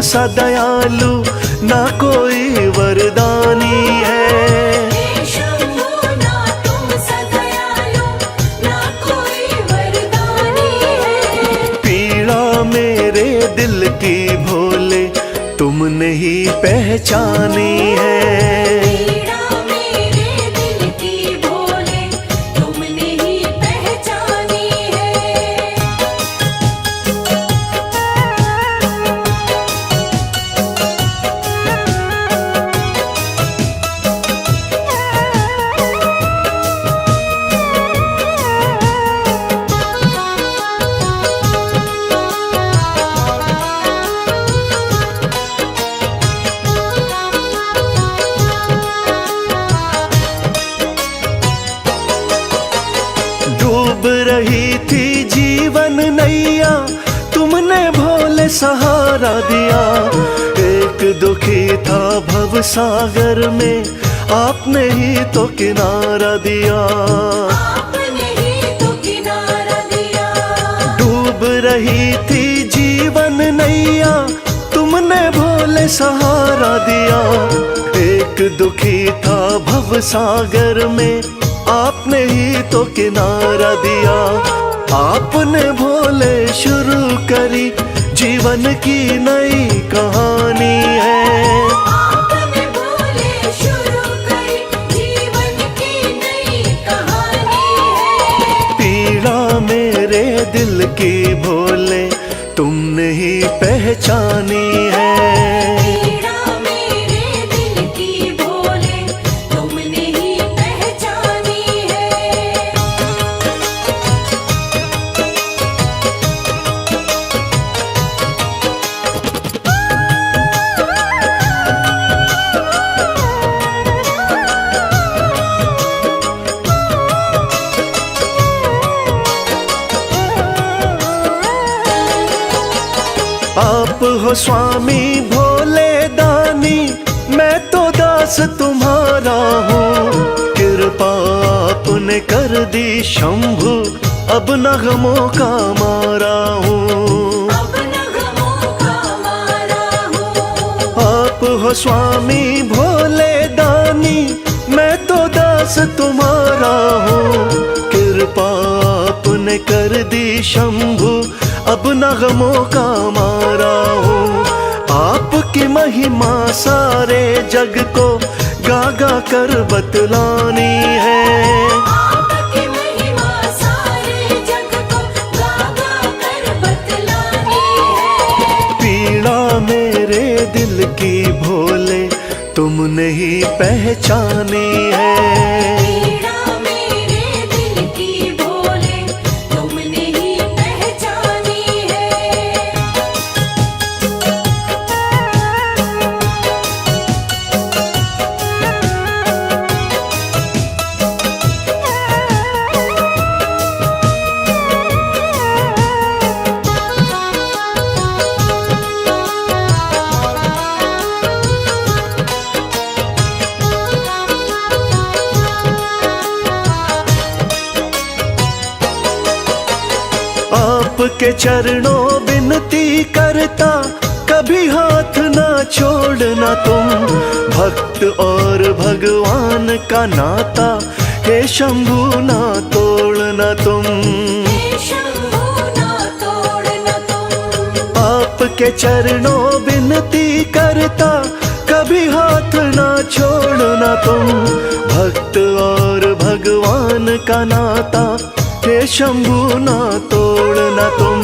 सा दयालु ना कोई वरदानी है। हे शंभू ना तुम सा दयालु ना कोई वरदानी है। पीड़ा मेरे दिल की भोले तुमने ही पहचानी है। पीड़ा मेरे दिल की भोले तुमने ही पहचानी है। डूब रही थी जीवन नैया तुमने भोले सहारा दिया। एक दुखी था भव सागर में आपने ही तो किनारा दिया। आपने ही तो किनारा दिया। डूब रही थी जीवन नैया तुमने भोले सहारा दिया। एक दुखी था भव सागर में आपने ही तो किनारा दिया। आपने भोले शुरू करी जीवन की नई कहानी है। आपने भोले शुरू करी जीवन की नई कहानी है। पीड़ा मेरे दिल की भोले तुमने ही पहचानी है। पीड़ा मेरे दिल की भोले तुमने ही पहचानी है। आप हो स्वामी भोले दानी मैं तो दास तुम्हारा हूँ। कृपा आपने कर दी शंभु अब न गमों का मारा हूँ। अब नगमों का मारा हूँ। आप हो स्वामी भोले दानी मैं तो दास तुम्हारा हूँ। कृपा आपने कर दी शंभु अब न गमों का मारा हूँ। आपकी महिमा सारे जग को गा गा कर बतलानी है। आपकी महिमा सारे जग को गा गा कर बतलानी है। पीड़ा मेरे दिल की भोले तुमने ही पहचानी है। पीड़ा मेरे दिल की भोले तुमने ही पहचानी है। आपके चरणों विनती करता कभी हाथ ना छोड़ना तुम। भक्त और भगवान का नाता हे शंभु ना तोड़ना तुम। हे शंभू ना तोड़ना तुम। आपके चरणों विनती करता कभी हाथ ना छोड़ना तुम। भक्त और भगवान का नाता हे शंभु ना तोड़ना तुम।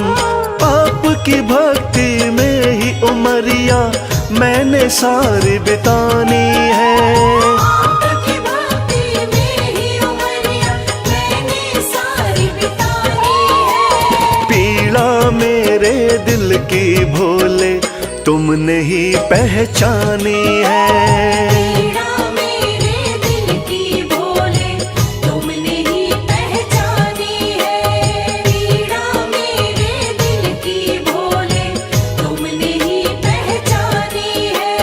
आपकी भक्ति में ही उमरिया मैंने सारी बितानी है। आपकी भक्ति में ही उमरिया मैंने सारी बितानी है। पीड़ा मेरे दिल की भोले तुमने ही पहचानी है। पीड़ा मेरे दिल की भोले तुमने ही पहचानी है। पीड़ा मेरे दिल की भोले तुमने ही पहचानी है।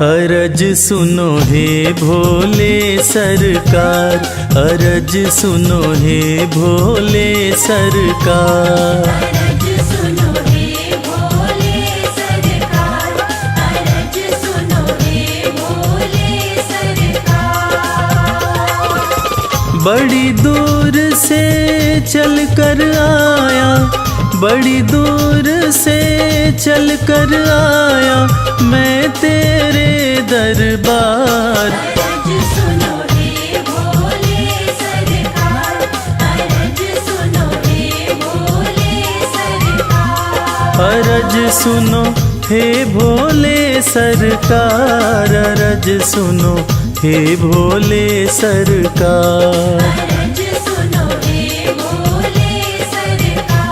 अरज सुनो हे भोले सरकार, अरज सुनो हे भोले सरकार। अरज सुनो हे भोले सरकार, अरज सुनो हे भोले सरकार। बड़ी दूर से चल कर आया, बड़ी दूर से चल कर आया मैं तेरे दरबार। अरज सुनो हे भोले सरकार, अरज सुनो हे भोले सरकार। अरज सुनो हे भोले सरकार, अरज सुनो हे भोले सरकार। अरज सुनो हे भोले सरकार।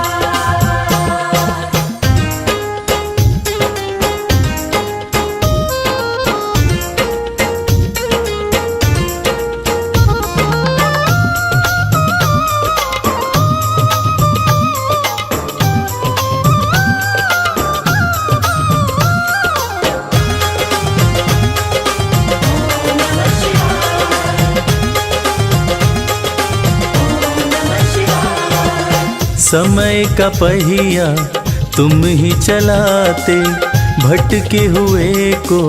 समय का पहिया तुम ही चलाते, भटके हुए को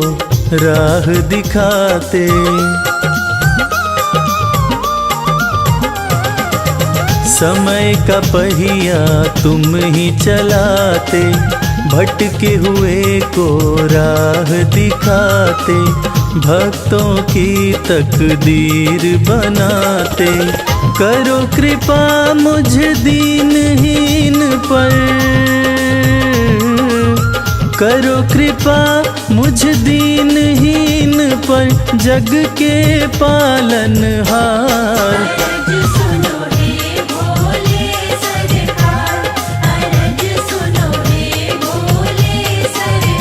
राह दिखाते। समय का पहिया तुम ही चलाते, भटके हुए को राह दिखाते। भक्तों की तकदीर बनाते, करो कृपा मुझ दीनहीन पर, करो कृपा मुझ दीनहीन पर जग के पालनहार। अरज सुनो हे भोले सरकार, अरज सुनो हे भोले सरकार।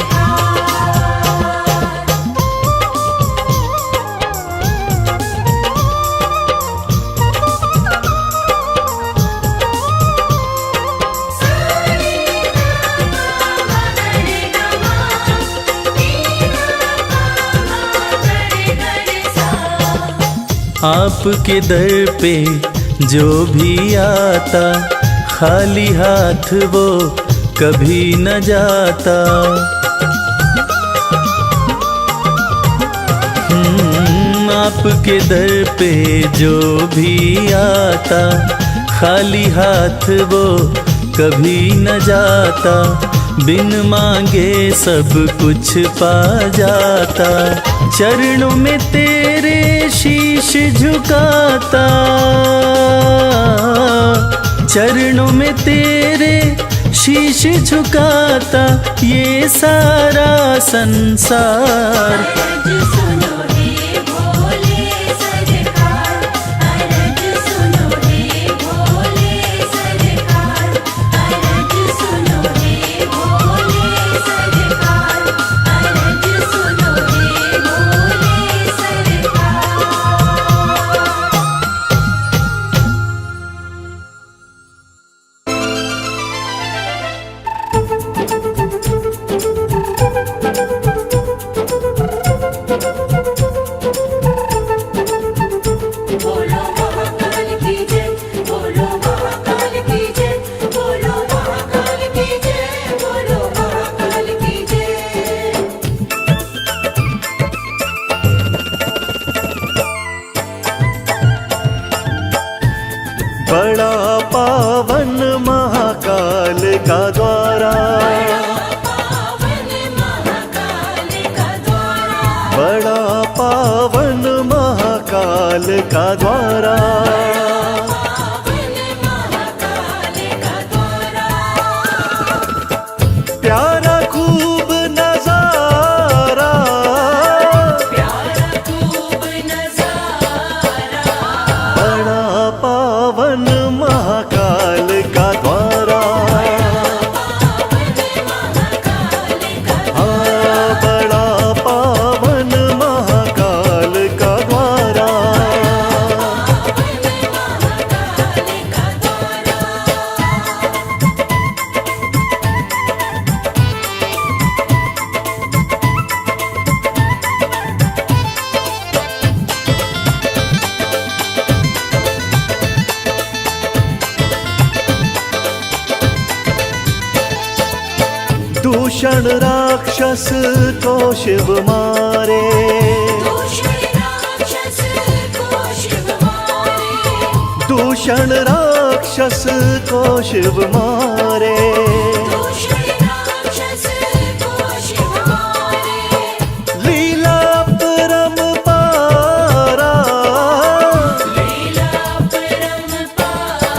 आपके दर पे जो भी आता, खाली हाथ वो कभी न जाता। आपके दर पे जो भी आता, खाली हाथ वो कभी न जाता। बिन मांगे सब कुछ पा जाता, चरणों में तेरे शीश झुकाता, चरणों में तेरे शीश झुकाता ये सारा संसार। अरज सुनो हे भोले सरकार, अरज सुनो हे भोले सरकार, अरज सुनो हे भोले सरकार, अरज सुनो हे भोले सरकार। बोलो महाकाल की जय, बोलो महाकाल की जय, बोलो महाकाल की जय, बोलो महाकाल की जय। बड़ा पावन महाकाल का द्वारा, पावन महाकाल का द्वारा, बड़ा पावन महाकाल का द्वारा। पावन महाकाल का द्वारा। प्यारा खूब नजारा, प्यारा खूब नजारा, बड़ा पावन महाकाल का द्वारा। हाँ, बड़ा पावन महाकाल का द्वारा। दूषण राक्षस को शिव मारे, दूषण राक्षस को शिव मारे, दूषण राक्षस को शिव मारे। दूषण राक्षस को शिव मारे, लीला परम्पारा, लीला परम्पारा,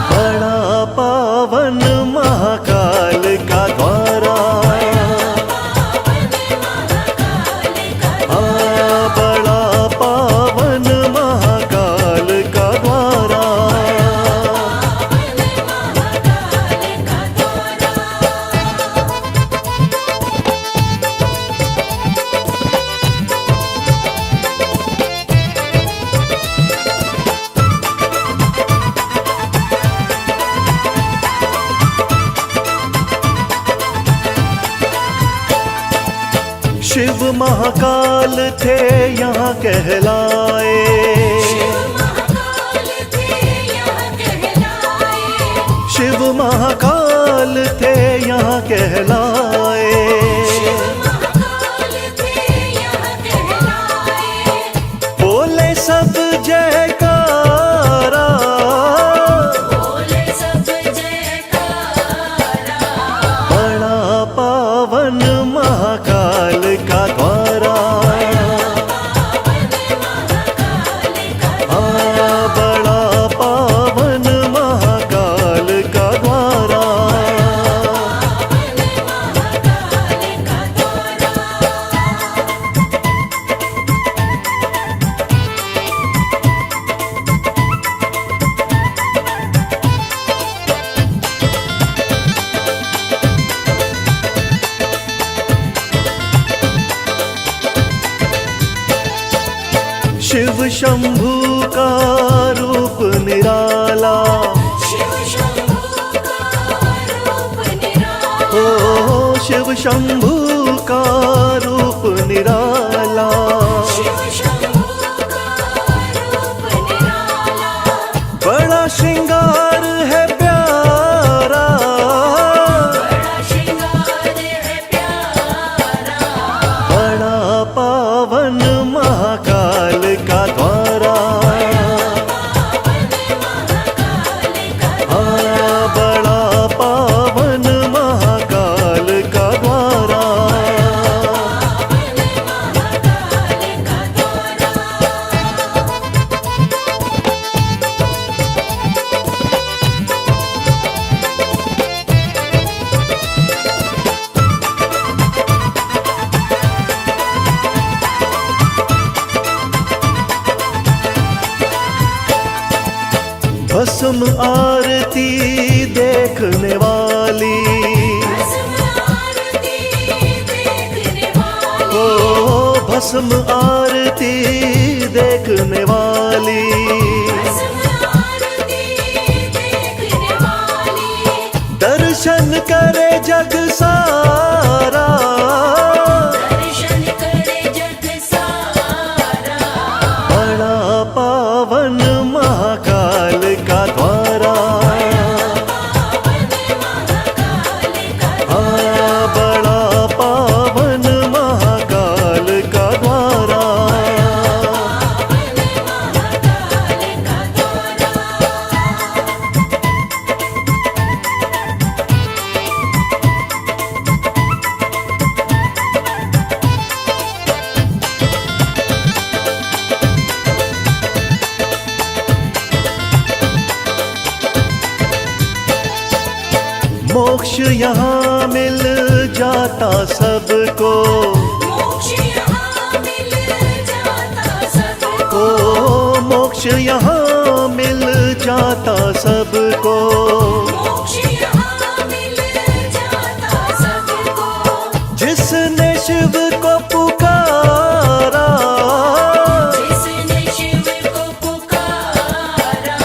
बड़ा पावन महाकाल का द्वारा, बड़ा पावन महाकाल का द्वारा। शिव महाकाल थे यहाँ कहलाए, महाकाल थे यहाँ कहलाए, शिव महाकाल थे यहाँ कहलाए। महाकाल थे यहाँ कहलाए, बोले सब जयकारा, बोले सब जयकारा, बड़ा पावन महाकाल का द्वारा, बड़ा पावन महाकाल का द्वारा। शिव शंभू का रूप निराला, शिव शंभू का रूप निराला, ओ शिव शंभू का रूप निराला। शिव शंभू का रूप निराला, बड़ा श्रृंगार है प्यारा, बड़ा श्रृंगार है प्यारा, बड़ा पावन महाकाल का द्वारा, बड़ा पावन महाकाल का द्वारा। भस्म आरती देखने वाली, भस्म आरती देखने वाली, ओ भस्म आरती देखने वाली। भस्म आरती देखने वाली, दर्शन करे जग सारा, दर्शन करे जग सारा, बड़ा पावन महाकाल का द्वारा, बड़ा पावन महाकाल का द्वारा। मोक्ष यहाँ मिल जाता सबको, मोक्ष यहाँ मिल जाता सबको, ओ मोक्ष यहाँ मिल जाता सबको। मोक्ष यहाँ मिल जाता सबको, जिसने शिव को पुकारा, जिसने शिव को पुकारा,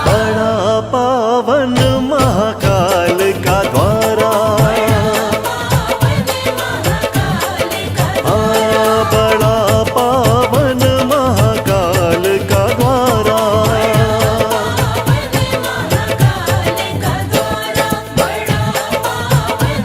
बड़ा पावन महाकाल का द्वारा, बड़ा पावन महाकाल का द्वारा। महाकाल का द्वारा, बड़ा पावन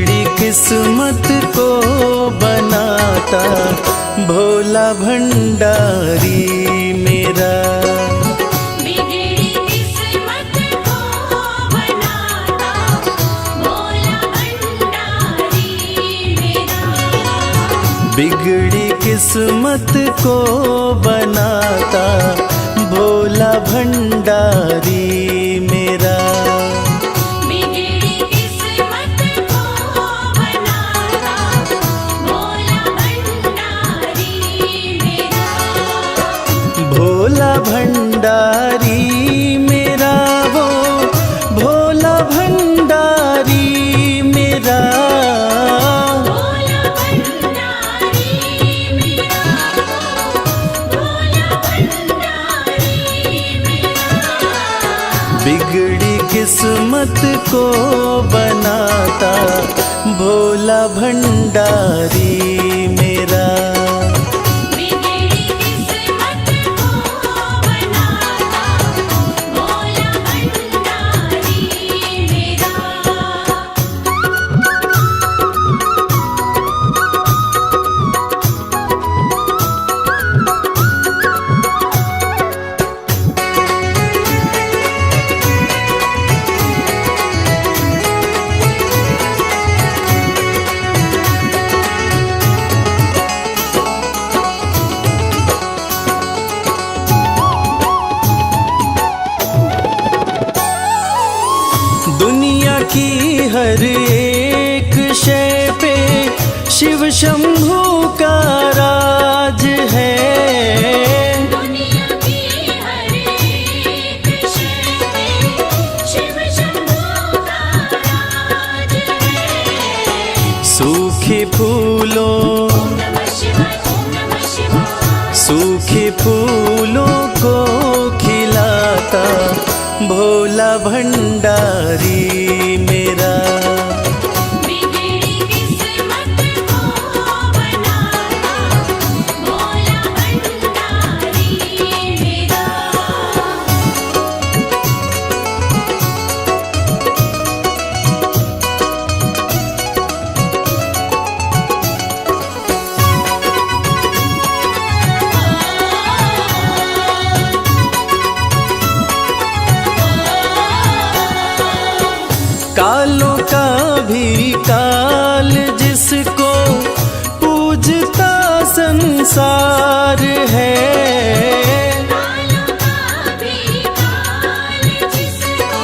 बिगड़ी किस्मत को बनाता भोला भंडारी मेरा। बिगड़ी किस्मत को बनाता भोला भंडारी मेरा। बिगड़ी किस्मत को बनाता भोला भंडारी मेरा। बिगड़ी किस्मत को बनाता भोला भंडारी मेरा। भोला भंडारी मेरा वो भोला भंडारी मेरा। भोला भंडारी मेरा। भोला भंडारी मेरा। बिगड़ी किस्मत को बनाता भोला भंडारी मेरा। बिगड़ी किस्मत को बनाता भोला भंडारी मेरा। दुनिया की हर एक शय पे शिव शंभू का राज है। दुनिया की हर एक शय पे शिव शंभू का राज है। सूखे फूलों ओम नमः शिवाय। ओम नमः शिवाय। सूखे फूलों को खिलाता भोला भंडारी मेरा। बिगड़ी किस्मत को बनाता भोला भंडारी मेरा। कालों का भी काल जिसको पूजता संसार है। कालों का भी काल जिसको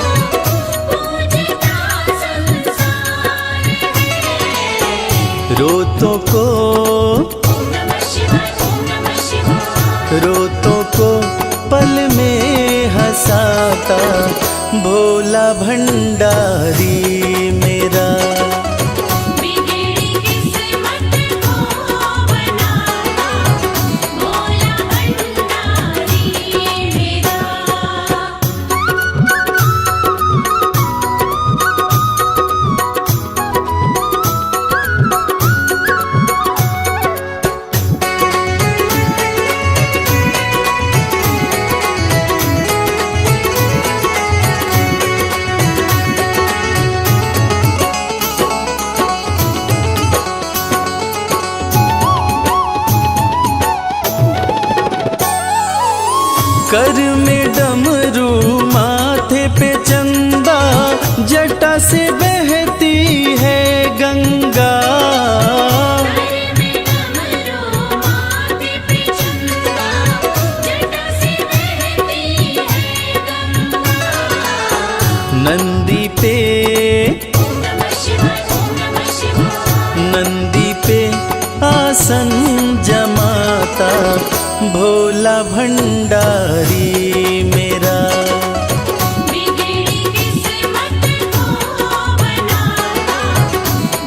पूजता संसार है। रोतों को ओम नमः शिवाय। ओम नमः शिवाय। रोतों को पल में हंसाता भोला भंडारी मेरा। बिगड़ी किस्मत को बनाता भोला भंडारी मेरा। कर में डमरू माथे पे चंदा जटा से बहती है गंगा। घर में डमरू माथे पे चंदा जटा से बहती है गंगा। नंदी पे ओम नमः शिवाय। ओम नमः शिवाय। नंदी पे आसन जमाता भोला भंडारी मेरा। बिगड़ी किस्मत को बनाता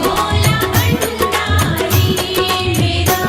भोला भंडारी मेरा।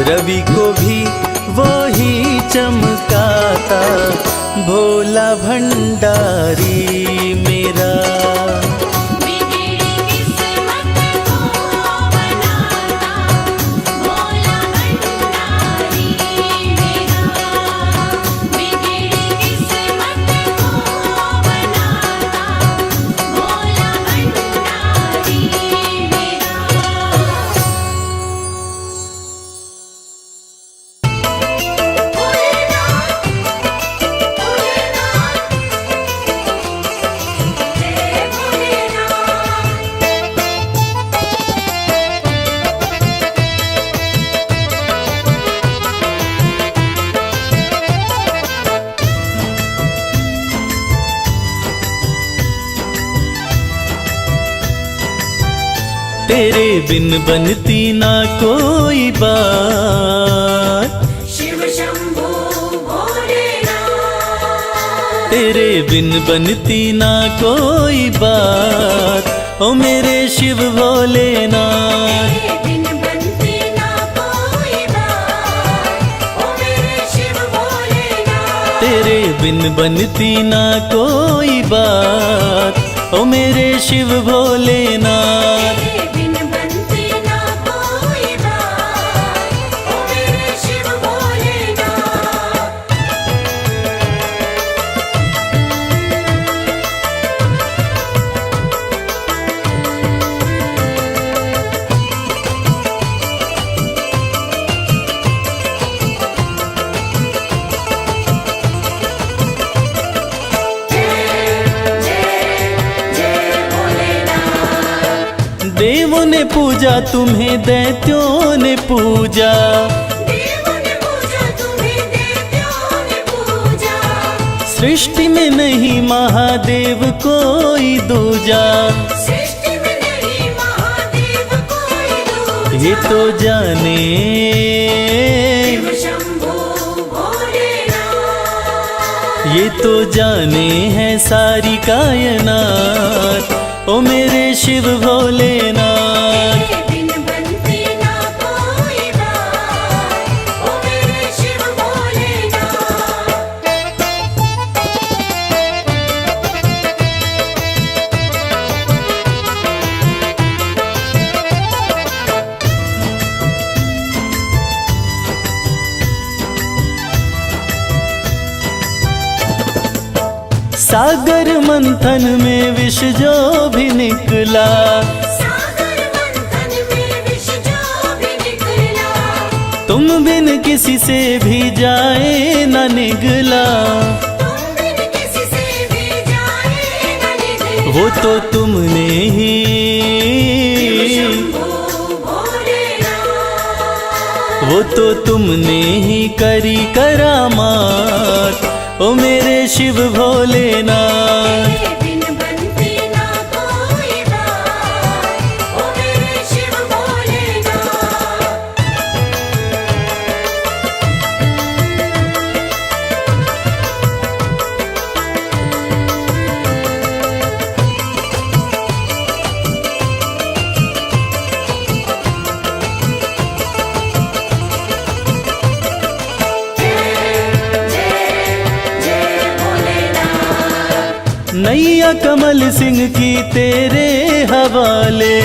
रवि को भी वो ही चमकाता भोला भंडारी मेरा। बिगड़ी किस्मत को बनाता भोला भंडारी मेरा। बिगड़ी किस्मत को बनाता भोला भंडारी मेरा। तेरे बिन बनती ना कोई बात, शिव शंभू भोलेनाथ। तेरे बिन बनती ना कोई बात, ओ मेरे शिव भोलेनाथ। तेरे बिन बनती ना कोई बात, ओ मेरे शिव भोलेनाथ। तेरे बिन बनती ना कोई बात, ओ मेरे शिव भोलेनाथ। तेरे बिन बनती ना कोई बात, ओ मेरे शिव भोलेनाथ। देवों ने पूजा तुम्हें, दैत्यों ने पूजा, देवों ने पूजा तुम्हें, दैत्यों ने पूजा। सृष्टि में नहीं महादेव कोई दूजा। सृष्टि में नहीं महादेव कोई दूजा। ये तो जाने, शिव शंभू भोलेनाथ। ये तो जाने है सारी कायनात, ओ मेरे शिव भोलेनाथ। तेरे बिन बनती ना कोई बात, ओ मेरे शिव भोलेनाथ। सागर मंथन में विष जो भी निकला, सागर मंथन में विष जो भी निकला। तुम बिन किसी से भी जाए न निगला। तुम बिन किसी से भी जाए न निकला। वो तो तुमने ही, शंभू भोलेनाथ। वो तो तुमने ही करी करामात, ओ मेरे शिव भोलेनाथ। तेरे बिन बनती ना कोई बात, ओ मेरे शिव भोलेनाथ। नैया कमल सिंह की तेरे हवाले,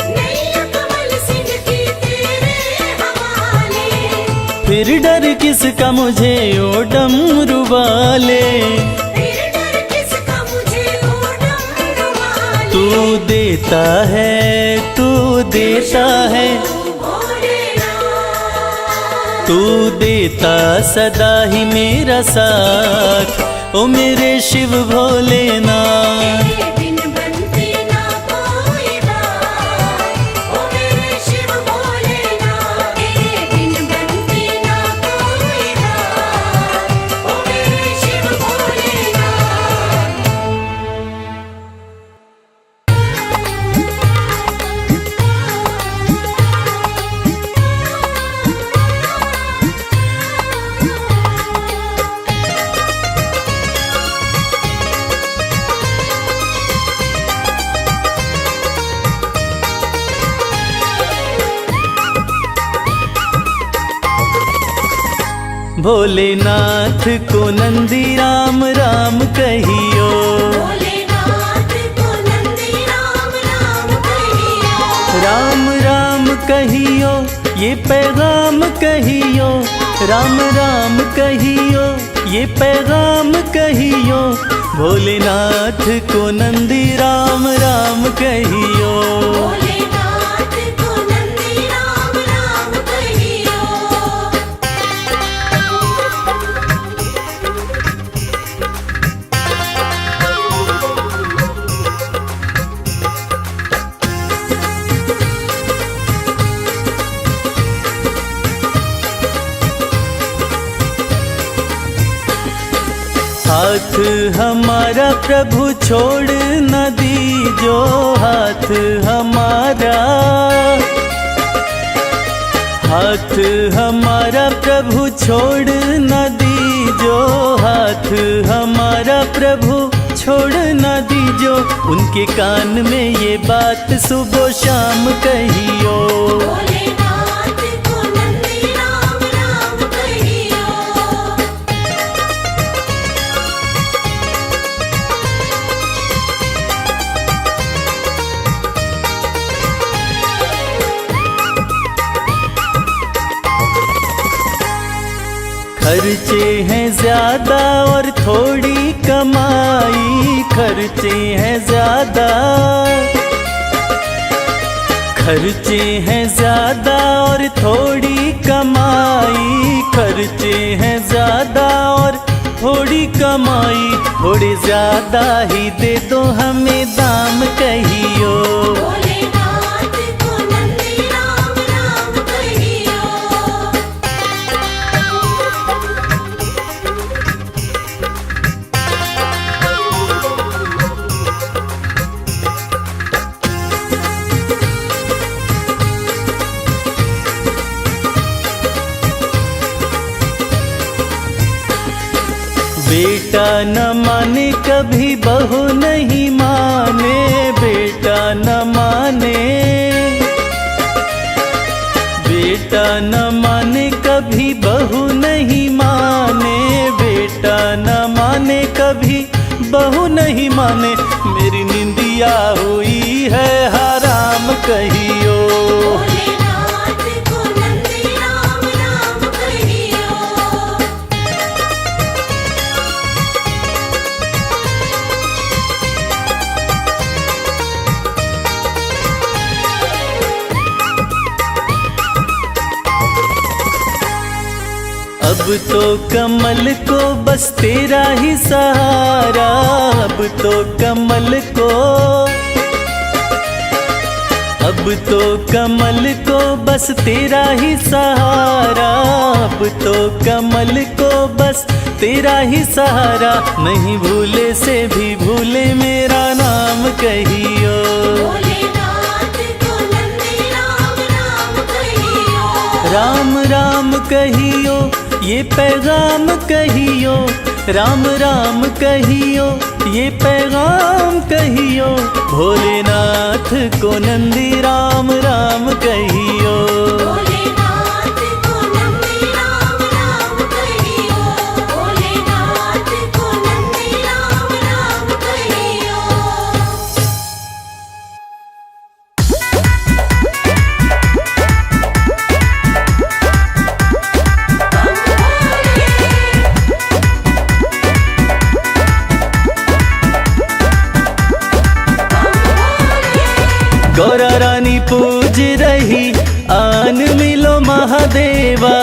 नैया कमल सिंह की तेरे हवाले। फिर डर किसका मुझे ओ डमरू वाले। फिर डर किसका मुझे ओ डमरू वाले। तू देता है, तू देता है, भोलेनाथ। तू देता सदा ही मेरा साथ, ओ मेरे शिव भोलेनाथ। तेरे बिन बनती ना कोई बात, ओ मेरे शिव भोलेनाथ। तेरे बिन बनती ना कोई बात, ओ मेरे शिव भोलेनाथ। भोलेनाथ को नंदी राम राम कहियो। भोलेनाथ को नंदी राम राम कहियो। राम राम कहियो ये पैगाम कहियो, राम राम कहियो ये पैगाम कहियो, भोलेनाथ को नंदी राम राम कहियो। भोलेनाथ को नंदी राम राम कहियो। हाथ हमारा प्रभु छोड़ न दीजो, हाथ हमारा, हाथ हमारा प्रभु छोड़ न दीजो, हाथ हमारा प्रभु छोड़ न दीजो। उनके कान में ये बात सुबह शाम कहियो। भोलेनाथ को नंदी राम राम कहियो। खर्चे हैं ज्यादा और थोड़ी कमाई, खर्चे हैं ज्यादा, खर्चे हैं ज्यादा और थोड़ी कमाई, खर्चे हैं ज्यादा और थोड़ी कमाई, थोड़े ज्यादा ही दे दो हमें दाम कहियो। भोलेनाथ को नंदी राम राम कहियो। बेटा न माने कभी बहू नहीं माने, बेटा न माने, बेटा न माने कभी बहू नहीं माने, बेटा न माने कभी बहू नहीं माने, मेरी निंदिया हुई है हराम कहियो। भोलेनाथ को नंदी राम राम कहियो। अब तो कमल को बस तेरा ही सहारा, अब तो कमल को, अब तो कमल को बस तेरा ही सहारा, अब तो कमल को बस तेरा ही सहारा, नहीं भूले से भी भूले मेरा नाम कहियो। भोलेनाथ को नंदी राम राम कहियो। राम राम कहियो ये पैगाम कहियो, राम राम कहियो ये पैगाम कहियो, भोलेनाथ को नंदी राम राम कहियो। भोलेनाथ को नंदी राम राम कहियो। भोलेनाथ को नंदी राम राम कहियो। गौरा रानी पूज रही आन मिलो महादेवा,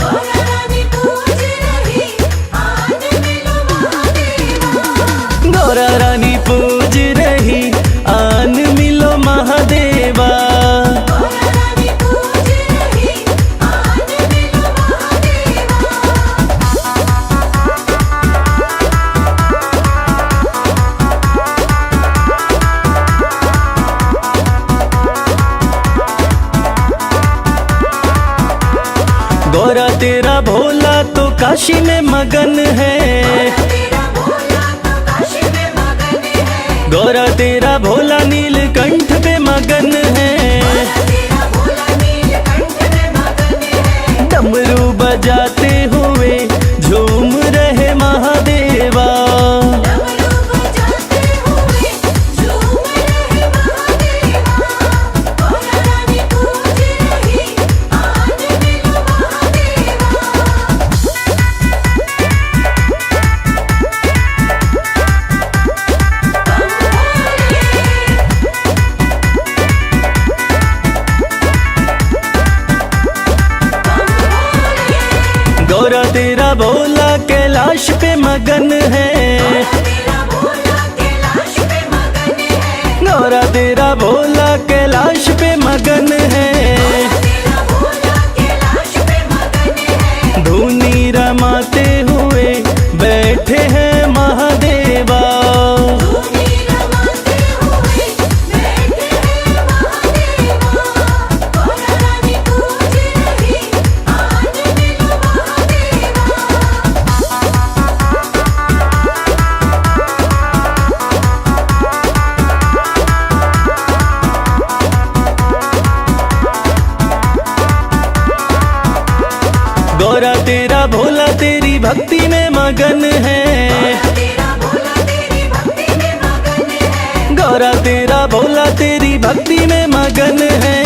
गौरा रानी पूज रही आन मिलो महादेवा। गौरा रानी पूज रही आन मिलो महादेवा, गौरा रानी पूज रही आन मिलो महादेवा। गौरा तेरा भोला तो काशी में मगन है, तेरा भोला तो काशी में मगन है। गौरा तेरा भोला नीलकंठ पे मगन है, तेरा भोला नीलकंठ में मगन है। डमरू बजाते हुए गौरा तेरा भोला कैलाश पे मगन है, तेरा भोला कैलाश पे मगन है, गौरा तेरा भोला कैलाश पे मगन है। तेरा भोला कैलाश पे मगन है, धूनी रमाते हुए बैठे हैं महादेवा, धूनी रमाते हुए बैठे हैं महादेवा। गौरा रानी पूज रही, आज मिलो महादेवा। गौरा तेरा भोला तेरी भक्ति में मगन है, तेरा भोला तेरी भक्ति में मगन है, गौरा तेरा भोला तेरी भक्ति में मगन है।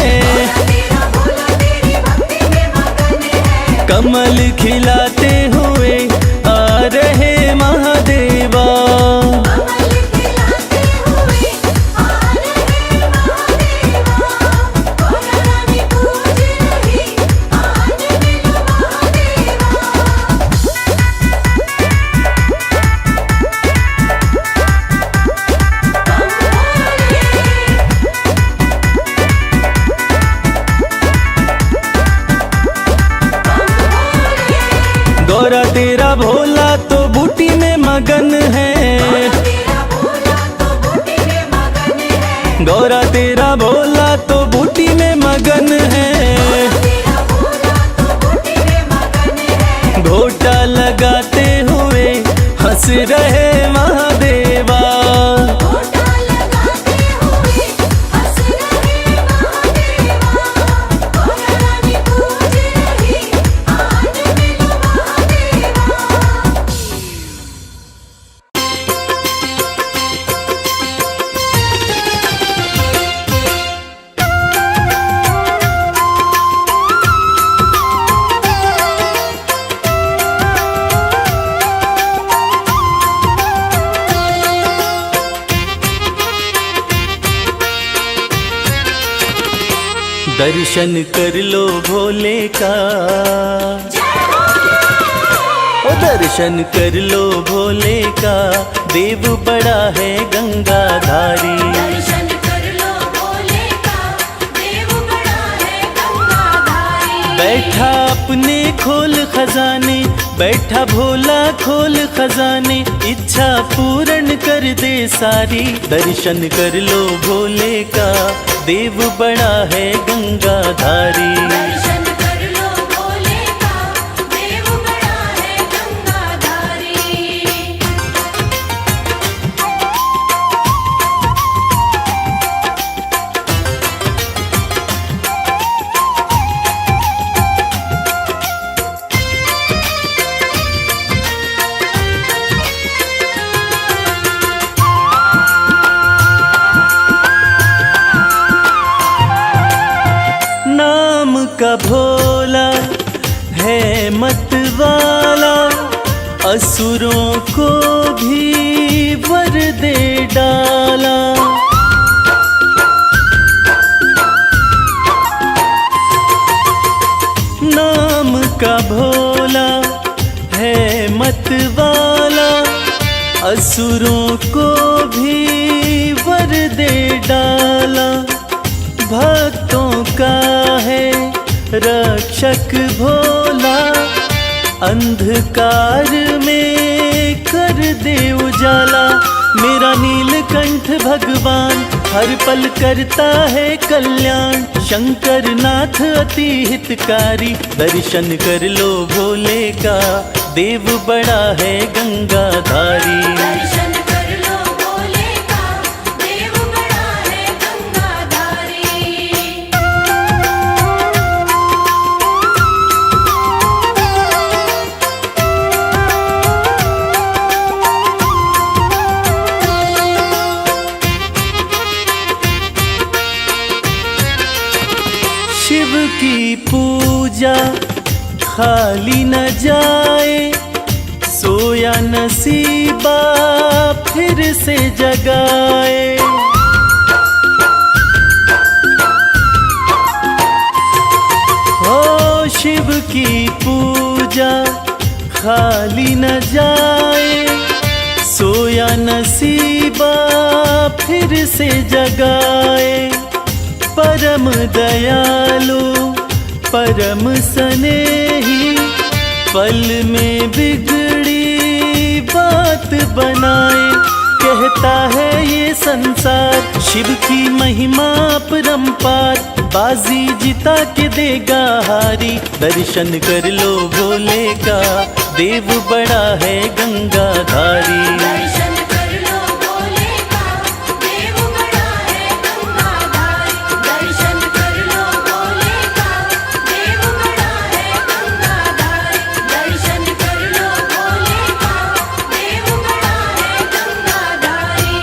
तेरा भोला तेरी भक्ति में मगन है, कमल खिलाते हुए आ रहे महादेवा, कमल खिलाते हुए आ रहे महादेवा। गौरा रानी पूज रही, आज मिलो महादेवा। गौरा तेरा भोला तो बूटी में मगन है, तेरा भोला तो बूटी में मगन है, गौरा तेरा भोला तो बूटी में मगन है। तेरा भोला तो बूटी में मगन है, घोटा लगाते हुए हंस रहे महादेवा, घोटा लगाते हुए हंस रहे महादेवा। गौरा रानी पूज रही, आज मिलो महादेवा। दर्शन कर लो भोले का, ओ दर्शन कर लो भोले का, देव बड़ा है गंगाधारी। दर्शन कर लो भोले का, देव बड़ा है गंगाधारी। बैठा अपने खोल खजाने, बैठा भोला खोल खजाने, इच्छा पूर्ण कर दे सारी। दर्शन कर लो भोले का, देव बड़ा है गंगाधारी। दर्शन कर लो भोले का, देव बड़ा है गंगाधारी। नाम का भोला है मत वाला, असुरों को भी वर दे डाला। नाम का भोला है मत वाला, असुरों को भी वर दे डाला। भक्तों का है रक्षक भोला, अंधकार में कर दे उजाला। मेरा नीलकंठ भगवान हर पल करता है कल्याण, शंकर नाथ अति हितकारी। दर्शन कर लो भोले का, देव बड़ा है गंगाधारी। दर्शन कर लो भोले का, देव बड़ा है गंगाधारी। शिव की पूजा खाली न जाए, सोया नसीबा फिर से जगाए। हो शिव की पूजा खाली न जाए, सोया नसीबा फिर से जगाए। परम दयालु परम स्नेही, पल में बिगड़ी बात बनाए। कहता है ये संसार शिव की महिमा परम्पार, बाजी जिता के देगा हारी। दर्शन कर लो भोले का, देव बड़ा है गंगाधारी। दर्शन कर लो भोले का, देव बड़ा है गंगाधारी। दर्शन कर लो भोले का, देव बड़ा है गंगाधारी। दर्शन कर लो भोले का, देव बड़ा है गंगाधारी।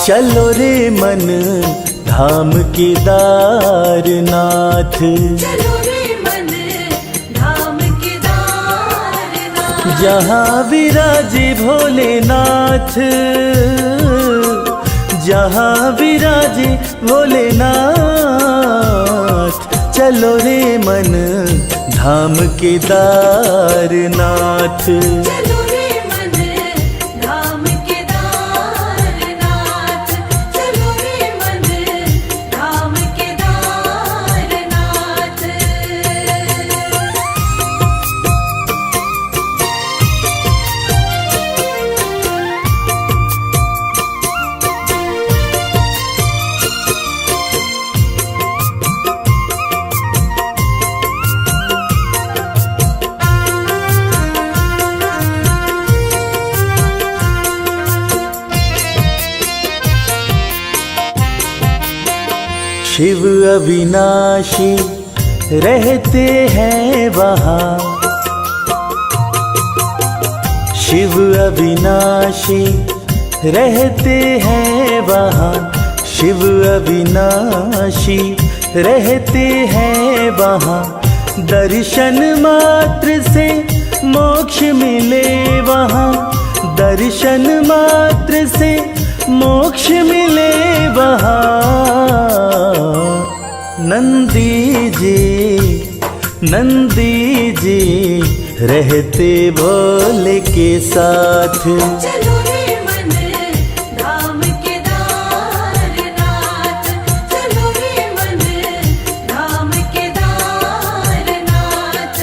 चलो रे मन धाम केदारनाथ, चलो रे मन धाम केदारनाथ। जहाँ विराजे भोलेनाथ, जहाँ विराजे भोलेनाथ। चलो रे मन धाम केदारनाथ। चलो रे मन धाम केदारनाथ। चलो रे मन धाम केदारनाथ। शिव अविनाशी रहते हैं वहाँ, शिव अविनाशी रहते हैं वहाँ। शिव अविनाशी रहते हैं वहाँ। दर्शन मात्र से मोक्ष मिले वहाँ, दर्शन मात्र से मोक्ष मिले वहाँ। नंदी जी रहते भोले के साथ। चलो रे मन धाम केदारनाथ। चलो रे मन धाम केदारनाथ।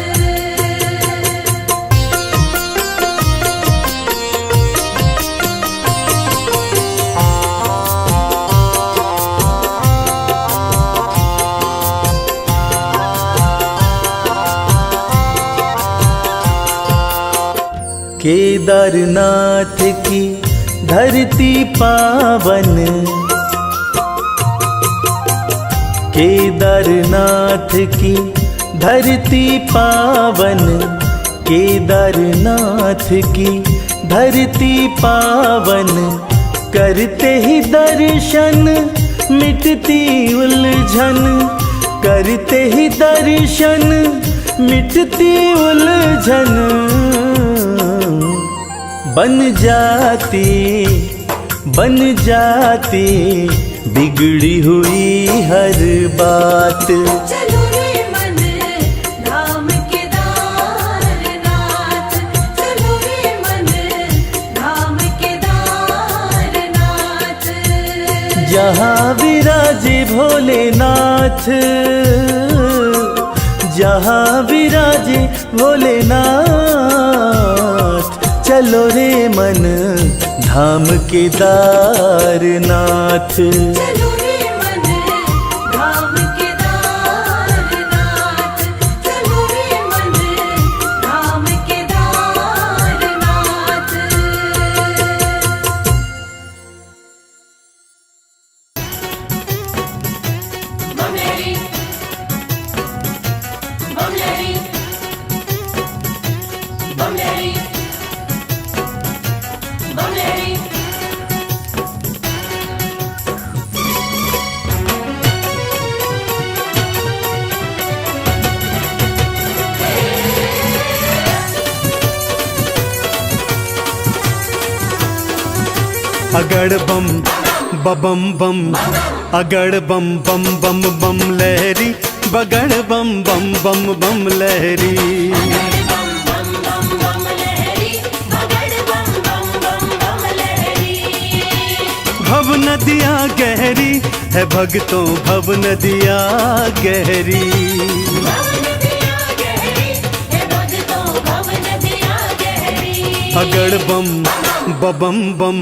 केदारनाथ की धरती पावन, केदारनाथ की धरती पावन। केदारनाथ की धरती पावन। करते ही दर्शन मिटती उलझन, करते ही दर्शन मिटती उलझन। बन जाती बिगड़ी हुई हर बात। चलो रे मन धाम केदारनाथ। चलो रे मन धाम केदारनाथ। जहाँ विराजे भोलेनाथ, जहाँ विराजे भोलेनाथ। चलो रे मन धाम केदारनाथ। चलो रे मन धाम केदारनाथ। चलो रे मन धाम केदारनाथ। बमलेरी बमलेरी बमलेरी अगड़ बम बम बम अगड़ बम बम बम बम लहरी बगड़ बम बम बम बम लहरी बम बम बम बम लहरी बगड़ बम बम बम बम लहरी भव नदिया गहरी है भक्तों भव नदिया गहरी भव नदिया गहरी है भक्तों भव नदिया गहरी अगड़ बम बम बम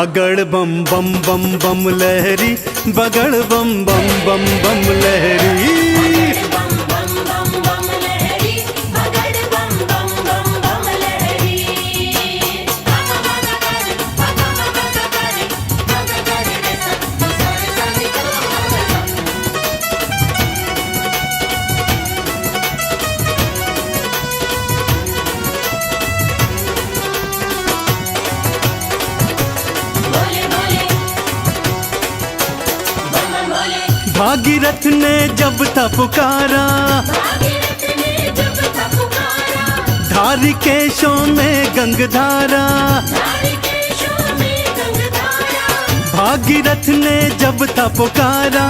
अगड़ बम बम बम बम लहरी बगड़ बम बम बम बम लहरी बम बम बम बम लहरी बगड़ बम बम बम बम लहरी बोले बोले बम बम बोले भागीरथ ने जब था पुकारा भागीरथ ने जब था पुकारा धारी केशों में गंगधारा धारिकेशों में गंगधारा भागीरथ ने जब था पुकारा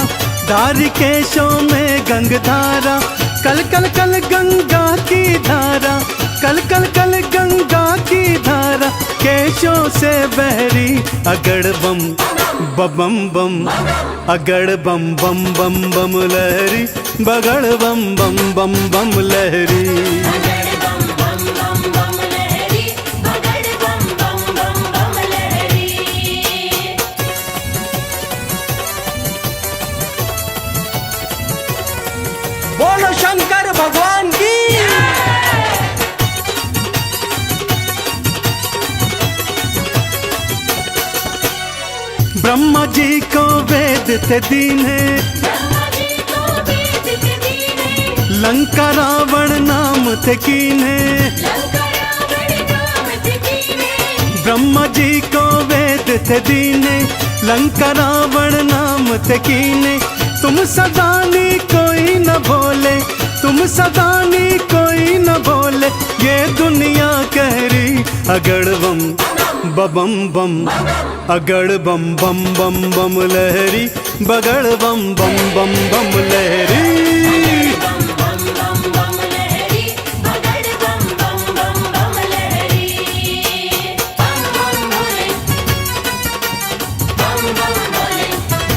धारी केशों में गंगधारा कल कल कल गंगा की धारा कल कल कल गंगा की धारा केशों से बहरी अगड़ बम बम बम अगड़ बम बम बम बम लहरी बगड़ बम बम बम बम लहरी बगड़ बम बम बम बम लहरी बगड़ बम बम बम बम लहरी बोलो शंकर भगवान की ब्रह्मा जी को वेद थे दीने ब्रह्मा जी को वेद थे दीने लंका रावण नाम थे कीने लंका रावण नाम थे कीने ब्रह्मा जी को वेद थे दीने लंका रावण नाम थे कीने तुम सदानी कोई न बोले तुम सदानी कोई न बोले ये दुनिया कह रही अगड़ बम बम बम अगड़ बम बम बम बम लहरी बगड़ बम बम बम बम लहरी बम बम बम बम लहरी बगड़ बम बम बम बम लहरी बम बम बोले बम बम बोले बोले बोले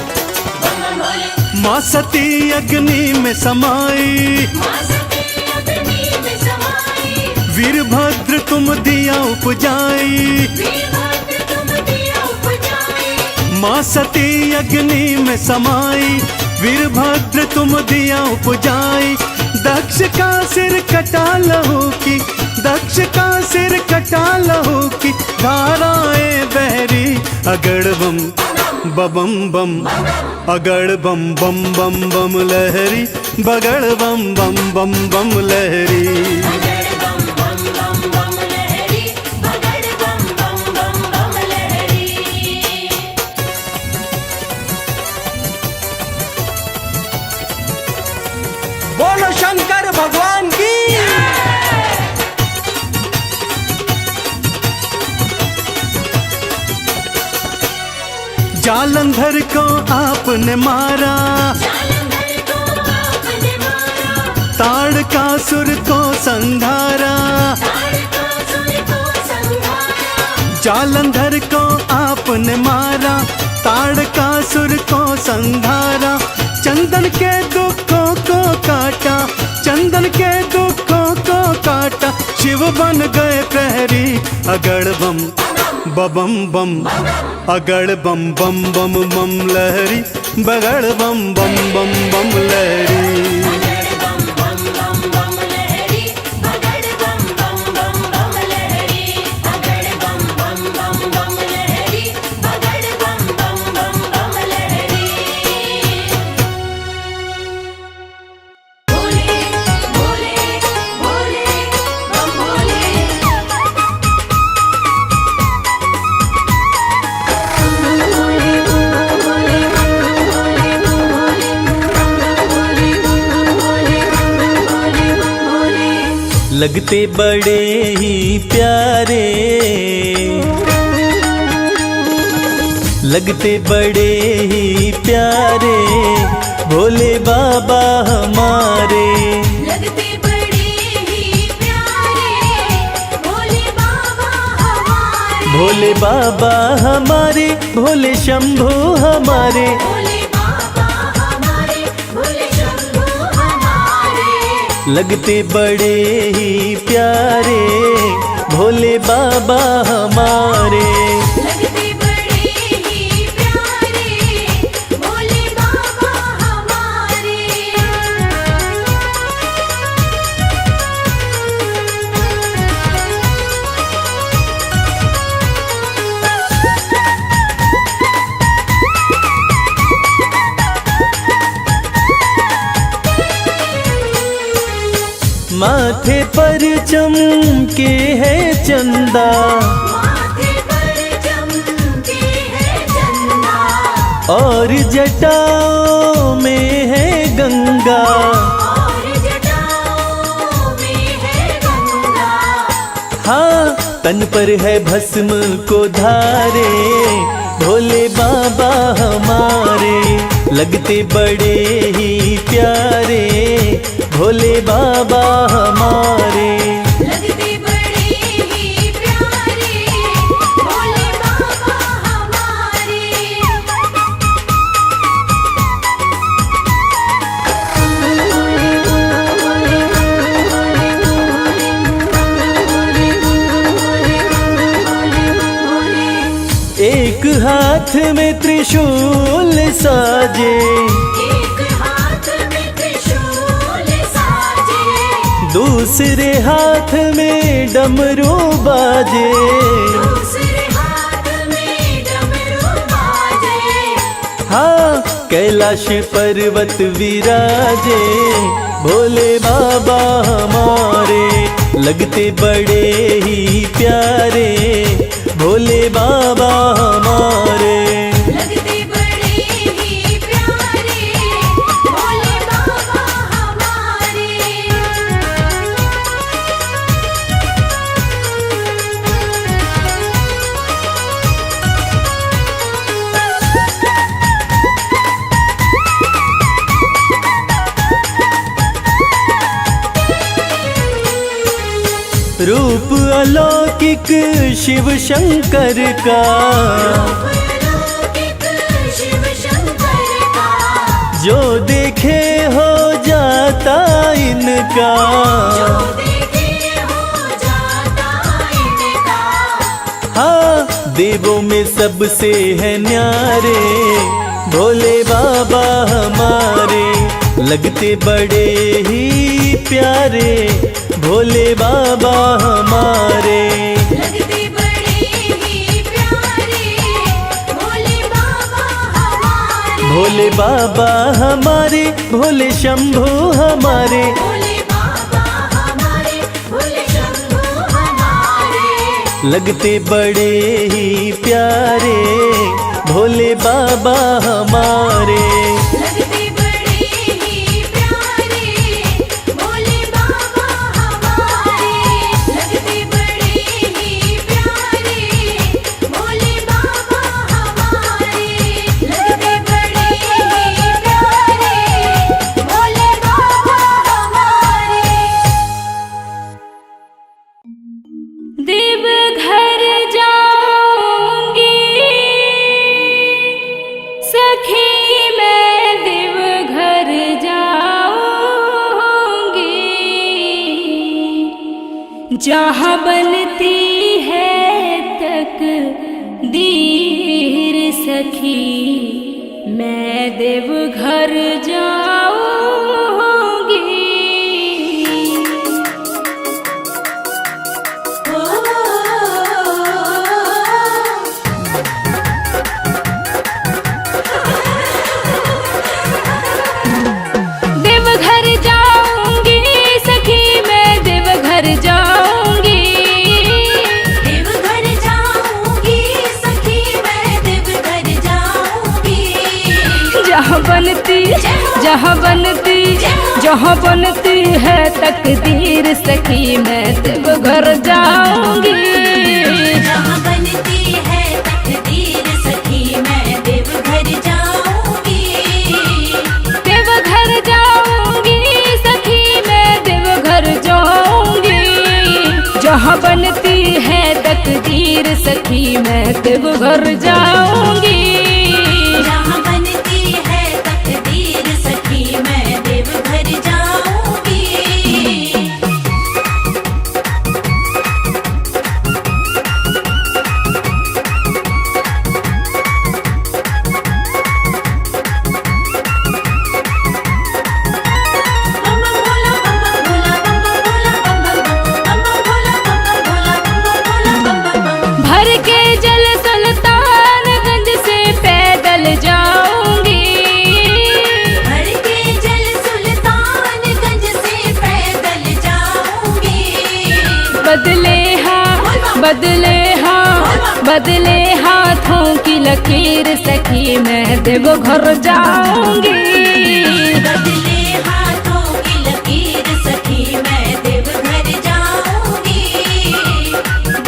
बम बम बोले माँ सती अग्नि में समाई माँ सती अग्नि में समाई वीरभद्र तुम दिया उपजाई वीरभद्र तुम दिया उपजाई माँ सती अग्नि में समाई वीरभद्र तुम दिया उपजाई दक्ष का सिर कटा लहू की दक्ष का सिर कटा लहू की धाराएं बहरी अगड़ बम बम बम अगड़ बम बम बम बम लहरी बगड़ बम बम बम बम लहरी बगड़ बम बम बम बम लहरी बगड़ बम बम बम बम लहरी बोलो शंकर भगवान की जालंधर को आपने मारा जालंधर को आपने मारा ताड़कासुर को संघारा ताड़कासुर को संहारा जालंधर को आपने मारा ताड़कासुर को संघारा चंदन के दुखों को काटा चंदन के दुखों को काटा शिव बन गए प्रहरी अगड़ बम बम बम अगड़ बम बम बम बम लहरी बगड़ बम बम बम बम लहरी बगड़ बम बम बम बम लहरी बगड़ बम बम बम बम लहरी बगड़ बम बम बम बम लहरी बगड़ बम बम बम बम लहरी बोले बोले बोले बम बोले लगते बड़े ही प्यारे, लगते बड़े ही प्यारे भोले बाबा हमारे। लगते बड़े ही प्यारे भोले बाबा हमारे। भोले बाबा हमारे, भोले शंभू हमारे। भोले बाबा हमारे, भोले शंभू हमारे। लगते बड़े ही प्यारे भोले बाबा हमारे। लगते बड़े ही प्यारे भोले बाबा हमारे। माथे पर चमके है चंदा, माथे पर चमके है चंदा। और जटाओं में है गंगा। और जटाओं में है गंगा। हाँ, तन पर है भस्म को धारे भोले बाबा हमारे। लगते बड़े ही प्यारे भोले बाबा हमारे। लगते बड़े ही प्यारे भोले बाबा हमारे। एक हाथ में त्रिशूल साजे, एक हाथ में त्रिशूल साजे। दूसरे हाथ में डमरू बाजे। दूसरे हाथ में डमरू बाजे। हाँ, कैलाश पर्वत विराजे भोले बाबा हमारे। लगते बड़े ही प्यारे भोले बाबा हमारे। लगते बड़े ही प्यारे भोले बाबा हमारे। रूप अलौकिक शिव शंकर का, अलौकिक शिव शंकर का। जो देखे हो जाता इनका। जो देखे हो जाता इनका। हाँ, देवों में सबसे है न्यारे भोले बाबा हमारे। लगते बड़े ही प्यारे भोले बाबा हमारे। लगते बड़े ही प्यारे भोले बाबा हमारे। भोले बाबा हमारे, भोले शंभू हमारे। भोले बाबा हमारे, भोले शंभू हमारे। लगते बड़े ही प्यारे भोले बाबा हमारे। लगते बड़े ही प्यारे भोले बाबा हमारे। लगते बड़े ही प्यारे भोले बाबा हमारे। लगते बड़े ही प्यारे भोले बाबा हमारे। देवघर जाऊंगी सखी मैं, देवघर जाऊंगी। जहाँ बनती है तकदीर सखी मैं देवघर जाऊंगी। देवघर जाऊंगी सखी मैं, देवघर जाऊंगी। देवघर जाऊंगी सखी मैं, देवघर जाऊंगी। जहाँ बनती जहाँ बनती है तकदीर सखी मैं देवघर जाऊंगी। जहाँ बनती है तकदीर सखी मैं देवघर जाऊंगी। देवघर जाऊंगी सखी मैं देवघर जाऊंगी। जहाँ बनती है तकदीर सखी मैं देवघर जाऊंगी। जहाँ बनती है तकदीर सखी मैं देवघर जाऊंगी। भर के जल सुल्तानगंज से पैदल जाऊंगी। भर के जल सुल्तानगंज से पैदल जाऊंगी। बदले हाथों की लकीर सखी मैं देवघर जाऊंगी। बदले हाथों की लकीर सखी मैं देवघर जाऊंगी।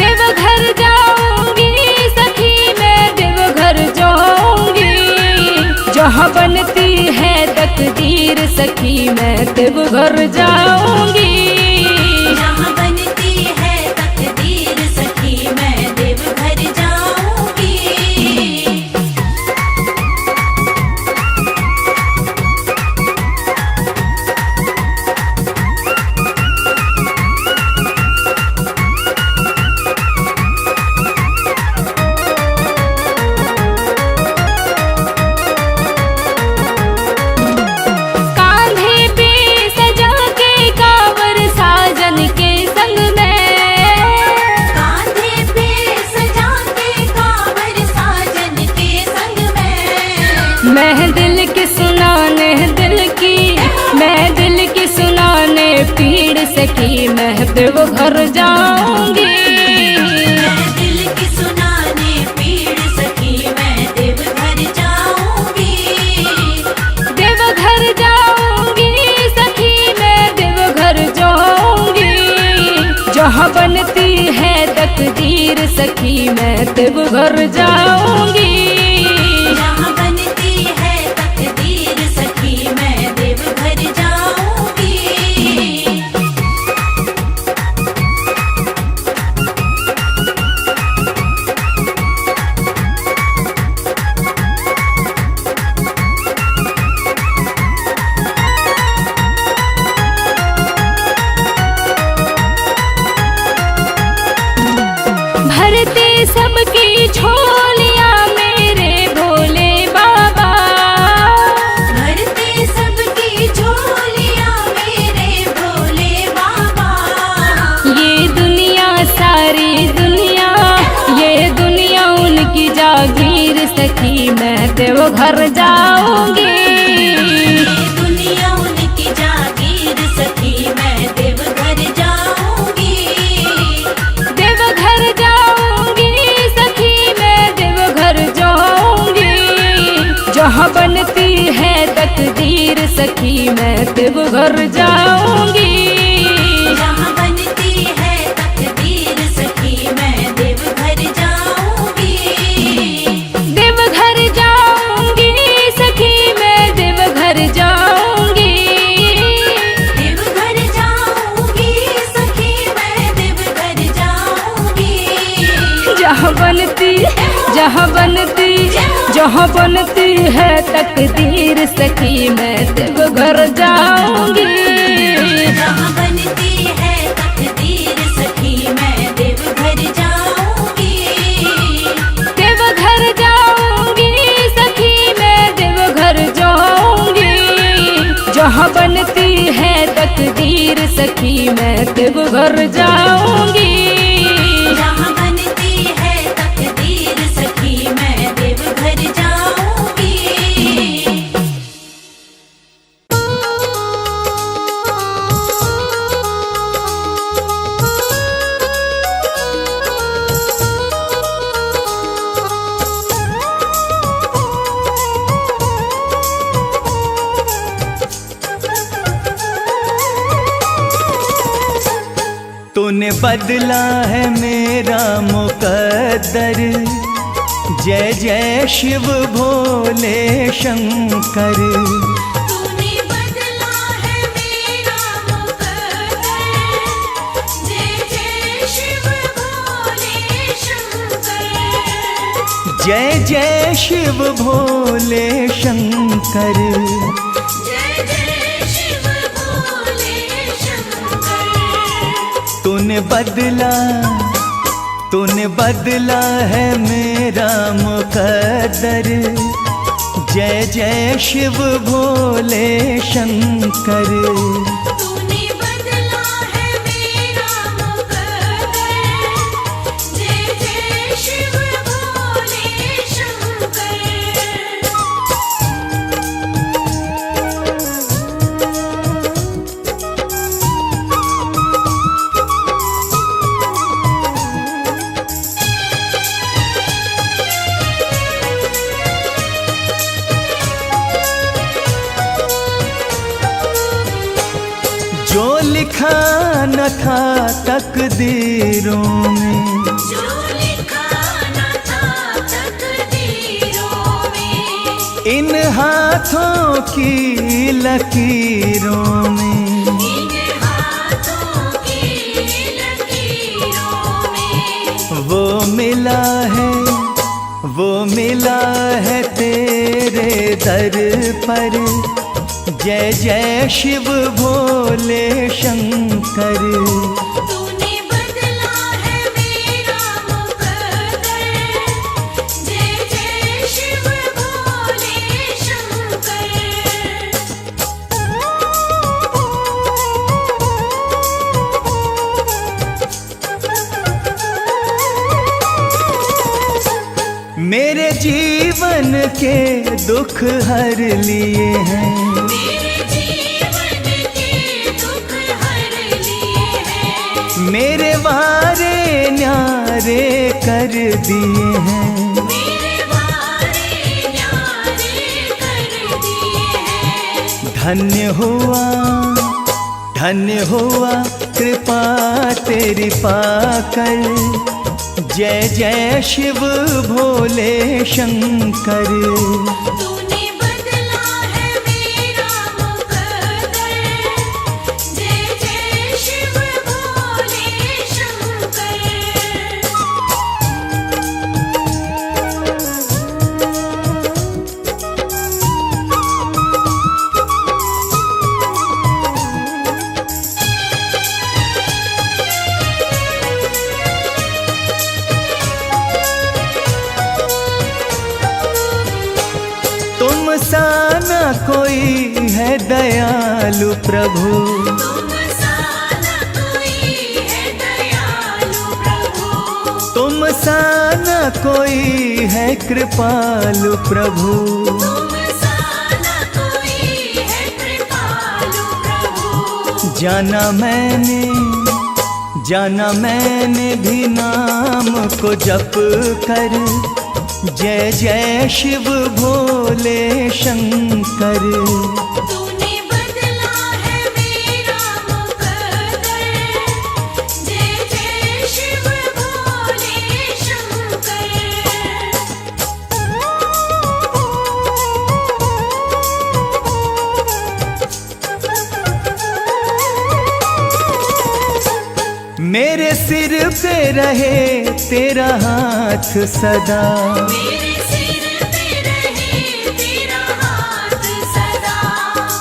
देवघर जाऊंगी सखी मैं देवघर जाऊंगी। जहाँ बनती है तकदीर सखी मैं देवघर जाऊंगी। जहाँ बनती है तकदीर सखी मैं देवघर जाऊंगी। कांधे पे सजा के कांवर साजन के संग में। कांधे पे सजा के कांवर साजन के संग में। मैं दिल की सुनाने पीड़ सखी मैं देवघर जाऊंगी। मैं दिल की सुनाने पीड़ सखी मैं देवघर जाऊंगी। देवघर जाऊंगी सखी मैं देवघर जाऊंगी। जहाँ बनती है तकदीर सखी मैं देवघर जाऊंगी। जहाँ बनती है तकदीर सखी मैं देवघर जाऊंगी। भरते सबकी झोलियां मेरे भोले बाबा। भरते सबकी झोलियां मेरे भोले बाबा। ये दुनिया सारी दुनिया, ये दुनिया उनकी जागीर सखी मैं देवघर जाऊंगी। दुनिया उनकी जागीर सखी मैं देवघर जाऊंगी। देवघर जाऊंगी सखी मैं देवघर जाऊंगी। जहाँ बनती है तकदीर सखी मैं देवघर जाऊंगी। जहाँ बनती है तकदीर सखी मैं देवघर जाऊंगी। देवघर जाऊंगी सखी मैं देवघर जाऊंगी। देवघर जाऊंगी सखी मैं देवघर जाऊंगी। जहाँ बनती है तकदीर सखी मैं देवघर जाऊंगी। जहाँ बनती है तकदीर सखी मैं देवघर जाऊंगी। देवघर जाऊंगी सखी मैं देवघर जाऊंगी। जहाँ बनती है तकदीर सखी मैं देवघर जाऊंगी। जहाँ बनती है तकदीर सखी मैं देवघर जाऊंगी। तूने बदला है मेरा मुकद्दर, जय जय शिव भोले शंकर। तूने बदला है मेरा मुकद्दर, जय जय शिव भोले शंकर। जय जय शिव भोले शंकर। जय जय शिव भोले शंकर। तूने बदला है मेरा मुकद्दर, जय जय शिव भोले शंकर। तूने बदला है मेरा मुकद्दर, जय जय शिव भोले शंकर। जो लिखा न था तकदीरों में, जो लिखा न था तकदीरों में, इन हाथों की लकीरों में, इन हाथों की लकीरों में, वो मिला है तेरे दर पर। जय जय शिव भोले शंकर। तूने बदला है मेरा मुकद्दर, जय जय शिव भोले शंकर। मेरे जीवन के दुख हर लिए हैं, मेरे जीवन के दुख हर लिए हैं, मेरे वारे न्यारे कर दिए हैं। मेरे वारे न्यारे कर दिए हैं। धन्य हुआ कृपा तेरी पाकर। जय जय शिव भोले शंकर। तूने बदला है मेरा मुकद्दर, जय जय शिव भोले शंकर। तुम सा न कोई है दयालु प्रभु, तुम सा न कोई है दयालु प्रभु, तुम सा न कोई है कृपालु प्रभु। तुम सा न कोई है कृपालु प्रभु। जाना मैंने भी नाम को जप कर। जय जय शिव भोले शंकर। तूने बदला है मेरा मुकद्दर, जय जय शिव भोले शंकर। मेरे सिर पे रहे तेरा हाथ सदा, मेरे सिर पे रहे तेरा हाथ सदा।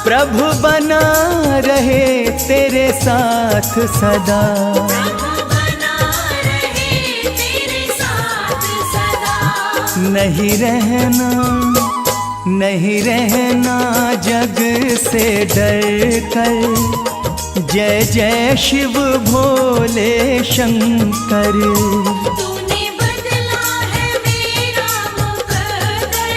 प्रभु बना रहे तेरे साथ सदा। प्रभु बना रहे तेरे साथ सदा। नहीं रहना जग से डर कर। जय जय शिव भोले शंकर। तूने बदला है मेरा मुकद्दर,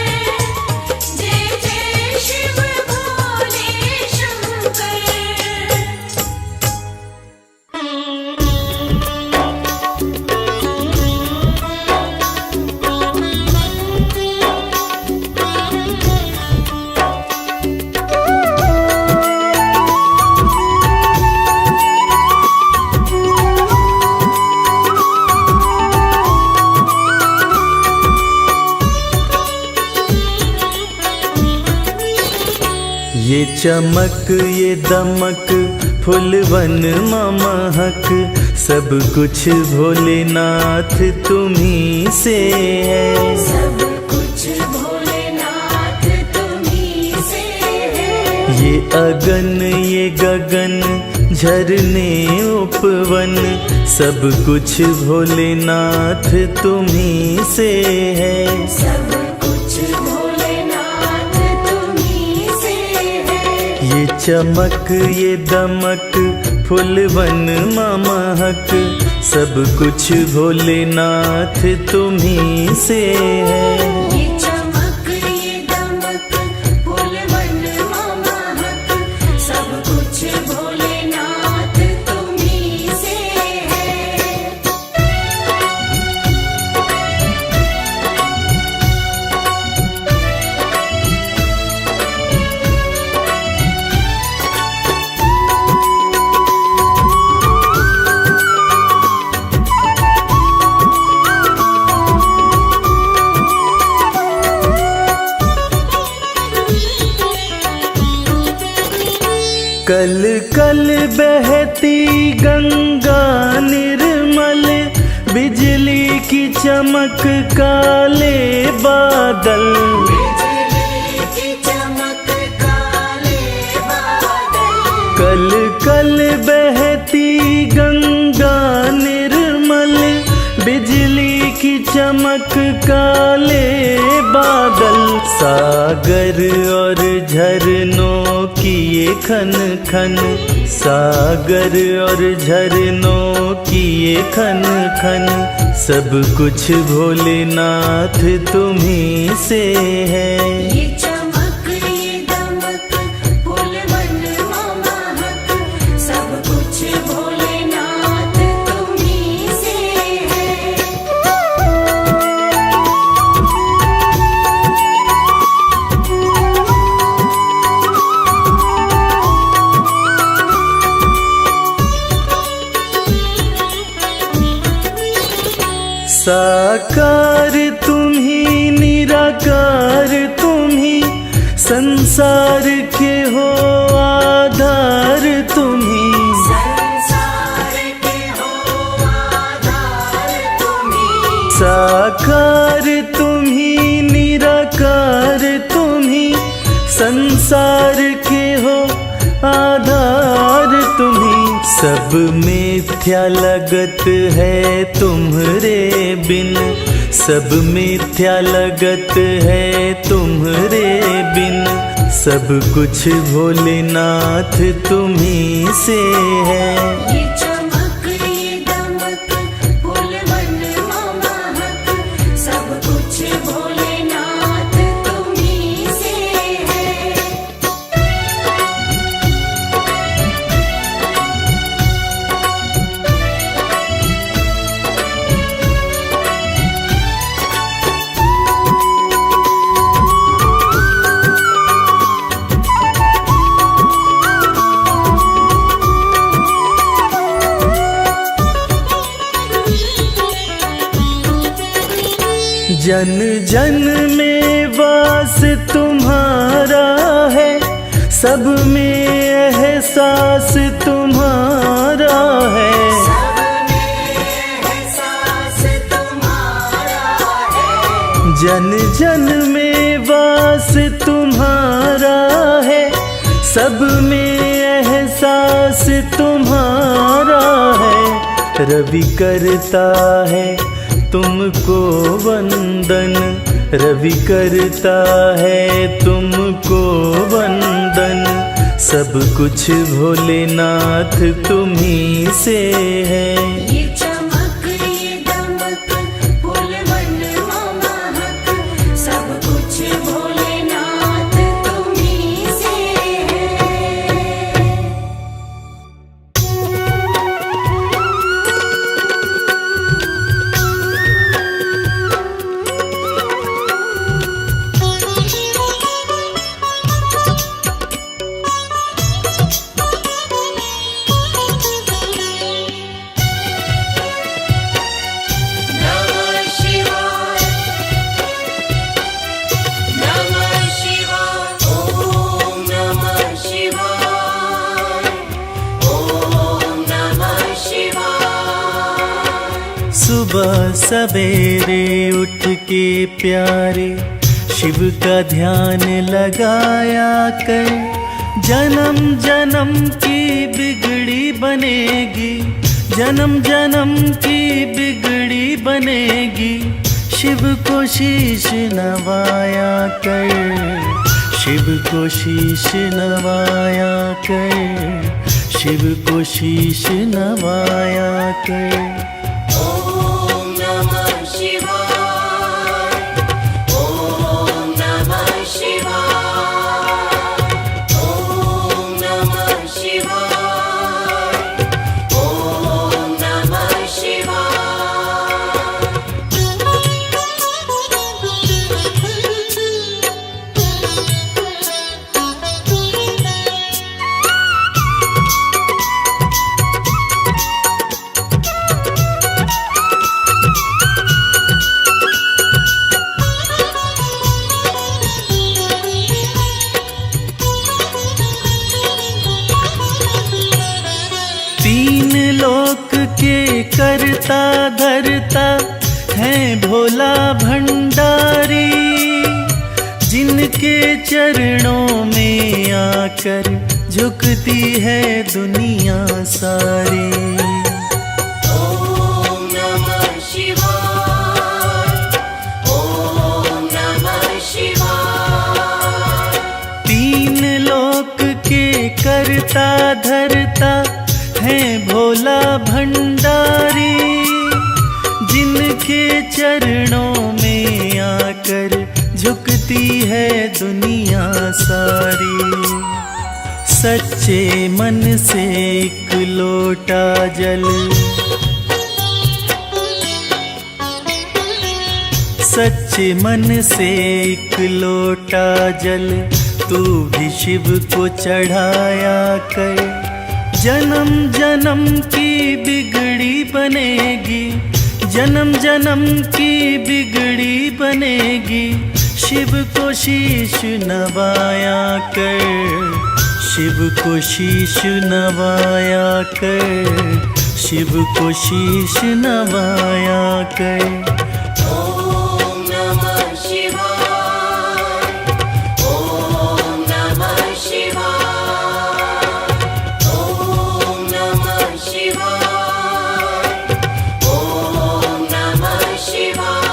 जय जय शिव भोले शंकर। चमक ये दमक फुलवन महक, सब कुछ भोलेनाथ तुम्ही से है। सब कुछ भोलेनाथ तुम्ही से है। ये अगन ये गगन झरने उपवन, सब कुछ भोलेनाथ तुम्ही से है। सब कुछ भोलेनाथ तुम्ही से है। ये चमक ये दमक फुलवन महक, सब कुछ भोलेनाथ तुम्ही से है। ये चमक ये दमक फूलवन महक, सब कुछ भोलेनाथ तुम्ही से है। कल कल बहती गंगा निर्मल, बिजली की चमक काले बादल। बिजली की चमक काले बादल। कल कल बहती गंगा निर्मल, बिजली की चमक काले बादल। सागर और झरनों की ये खन खन, सागर और झरनों की ये खन खन, सब कुछ भोलेनाथ तुम्ही से है। ये चमक ये दमक फूलवन महक, सब कुछ भोलेनाथ तुम्ही से है। साकार तुम्ही निराकार तुम्ही, संसार के हो आधार तुम्ही। संसार के हो आधार तुम्ही। साकार तुम्ही निराकार तुम्ही, संसार के हो आधार तुम्ही। सब मिथ्या लगत है तुम्हरे बिन, सब मिथ्या लगत है तुम्हरे बिन, सब कुछ भोलेनाथ तुम्ही से है। ये चमक ये दमक फूलवन महक, सब कुछ भोलेनाथ तुम्ही से है। जन जन में वास तुम्हारा है, सब में एहसास तुम्हारा है। सब में एहसास तुम्हारा है। जन जन में वास तुम्हारा है, सब में एहसास तुम्हारा है। रवि करता है तुमको वंदन, रवि करता है तुमको वंदन, सब कुछ भोलेनाथ तुम्ही से है। ये चमक ये दमक फूलवन महक, सब कुछ भोलेनाथ तुम्ही से है। सुबह सवेरे उठ के प्यारे शिव का ध्यान लगाया कर, जन्म जन्म की बिगड़ी बनेगी, जन्म जन्म की बिगड़ी बनेगी। शिव को शीश नवाया कर, शिव को शीश नवाया कर, शिव को शीश नवाया कर। ओम नमः शिवाय, ओम नमः शिवाय, ओम नमः शिवाय, ओम नमः शिवाय। तीन लोक के करता धरता है भोला भंडारी, जिनके चरणों में आकर झुकती है दुनिया सारी। ओम नमः शिवाय, ओम नमः शिवाय। तीन लोक के करता धरता है भोला भंडारी, जिनके चरणों में आकर झुकती है दुनिया सारी। सच्चे मन से एक लोटा जल, सच्चे मन से एक लोटा जल तू भी शिव को चढ़ाया कर, जन्म जन्म की बिगड़ी बनेगी, जन्म जन्म की बिगड़ी बनेगी। शिव को शीश नवाया कर, शिव को शीश नवाया कर, शिव को शीश नवाया कर। ओम नमः शिवाय, ओम नमः शिवाय, ओम नमः शिवाय, ओम नमः शिवाय।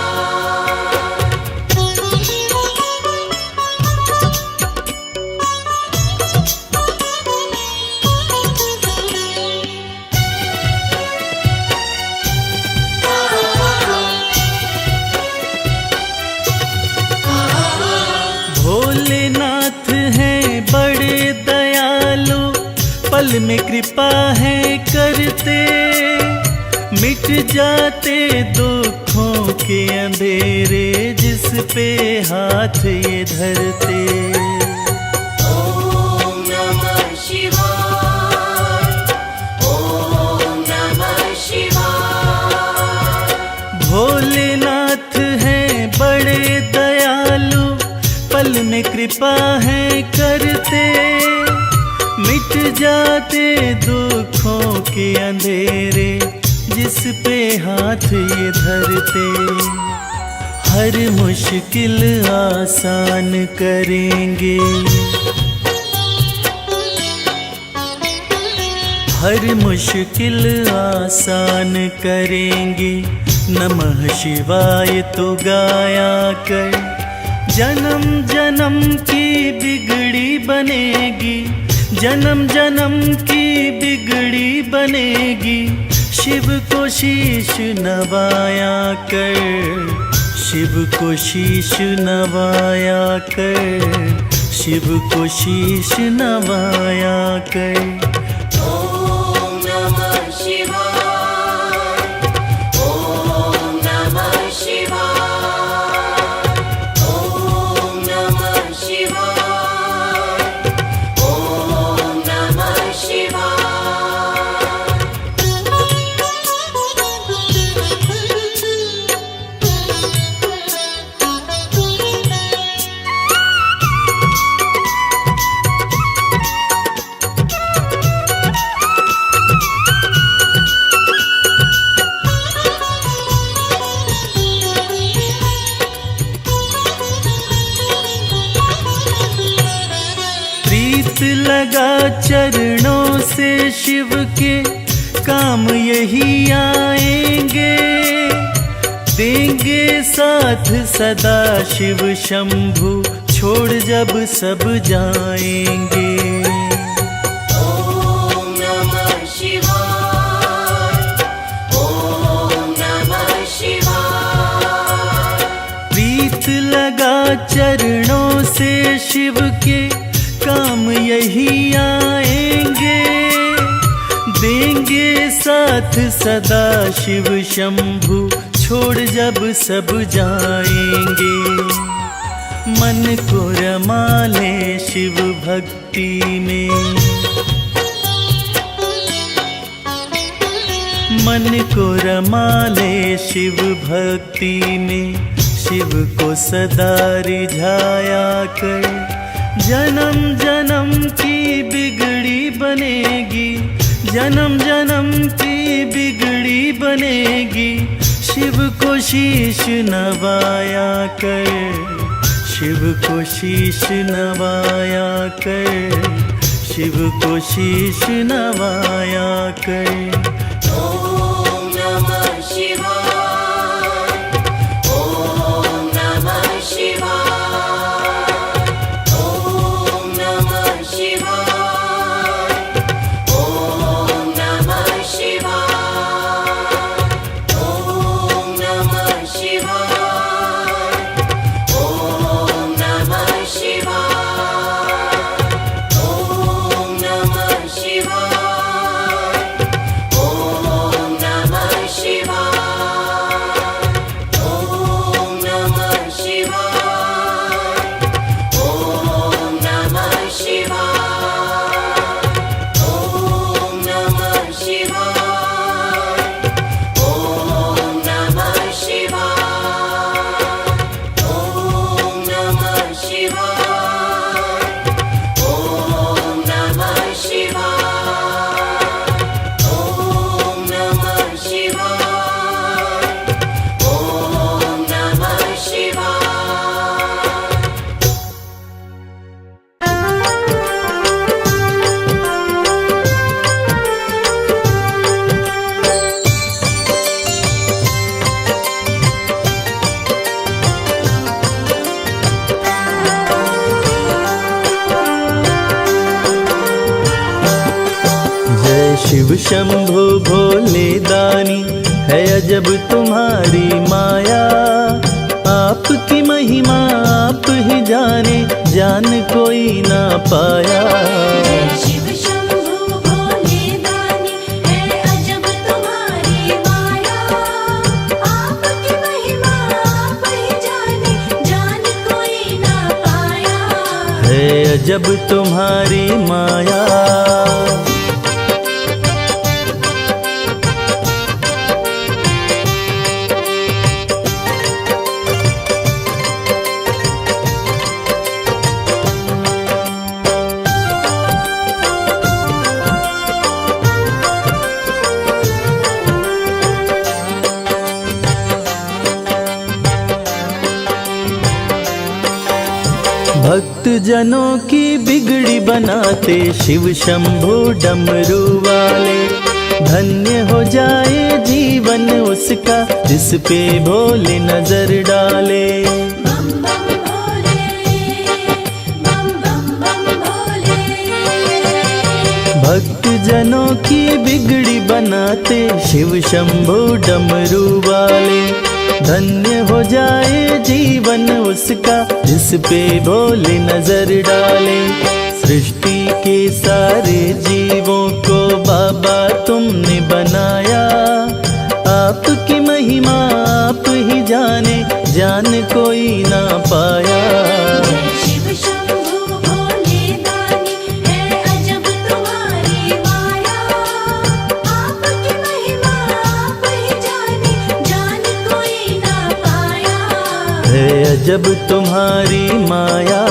भोलेनाथ हैं बड़े दयालु, पल में कृपा है करते, मिट जाते दुखों के अंधेरे जिस पे हाथ ये धरते। ओम नमः शिवाय, ओम नमः शिवाय। भोलेनाथ हैं बड़े दयालु, पल में कृपा है करते, मिट जाते दुखों के अंधेरे जिस पे हाथ ये धरते। हर मुश्किल आसान करेंगे, हर मुश्किल आसान करेंगे। नमः शिवाय तो गाया कर, जन्म जन्म की बिगड़ी बनेगी, जन्म जन्म की बिगड़ी बनेगी। शिव को शीश नवाया कर, शिव को शीश नवाया कर, शिव को शीश नवाया कर। ओम नमः शिवाय, ओम नमः शिवाय, ओम नमः शिवाय, ओम नमः शिवाय। शिव के काम यही आएंगे, देंगे साथ सदा शिव शंभु, छोड़ जब सब जाएंगे। ओम नमः शिवाय, ओम नमः शिवाय। प्रीत लगा चरणों से शिव के काम यही आएंगे, देंगे साथ सदा शिव शंभु, छोड़ जब सब जाएंगे। मन को रमा ले शिव भक्ति में, मन को रमा ले शिव भक्ति में, शिव को सदा रिझाया कर। जन्म जन्म की बिगड़ी बनेगी, जन्म जन्म की बिगड़ी बनेगी, शिव को शीश नवाया कर, शिव को शीश नवाया कर, शिव को शीश नवाया कर। ओम नमः शिवाय, ओम नमः शिवाय, ओम नमः शिवाय, ओम नमः शिवाय, ओम नमः शिवाय, ओम नमः शिवाय, ओम नमः शिवाय, ओम नमः शिवाय, ओम नमः शिवाय, ओम नमः शिवाय, ओम नमः शिवाय, ओम नमः शिवाय, ओम नमः शिवाय, ओम नमः शिवाय, ओम नमः शिवाय, ओम नमः जय शिव शंभु भोले दानी, है अजब तुम्हारी माया। आपकी महिमा आप ही जाने, जान कोई ना पाया। शिव शंभु भोले दानी, है अजब तुम्हारी माया। आपकी महिमा आप ही जाने, जान कोई ना पाया। है अजब तुम्हारी माया। भक्त जनों की बिगड़ी बनाते शिव शंभु डमरू वाले। धन्य हो जाए जीवन उसका, जिस पे भोले नजर डाले। बम बम भोले, बम बम बम भोले। भक्त जनों की बिगड़ी बनाते शिव शंभु डमरू वाले। धन्य हो जाए जीवन उसका, जिस पे भोले नजर डाले। सृष्टि के सारे जीवों को बाबा तुमने बनाया। आपकी महिमा आप ही जाने, जान कोई ना पाया। शिव शंभु भोले दानी, है अजब तुम्हारी माया। आपकी महिमा आप ही जाने, जान कोई ना पाया। है अजब तुम्हारी माया।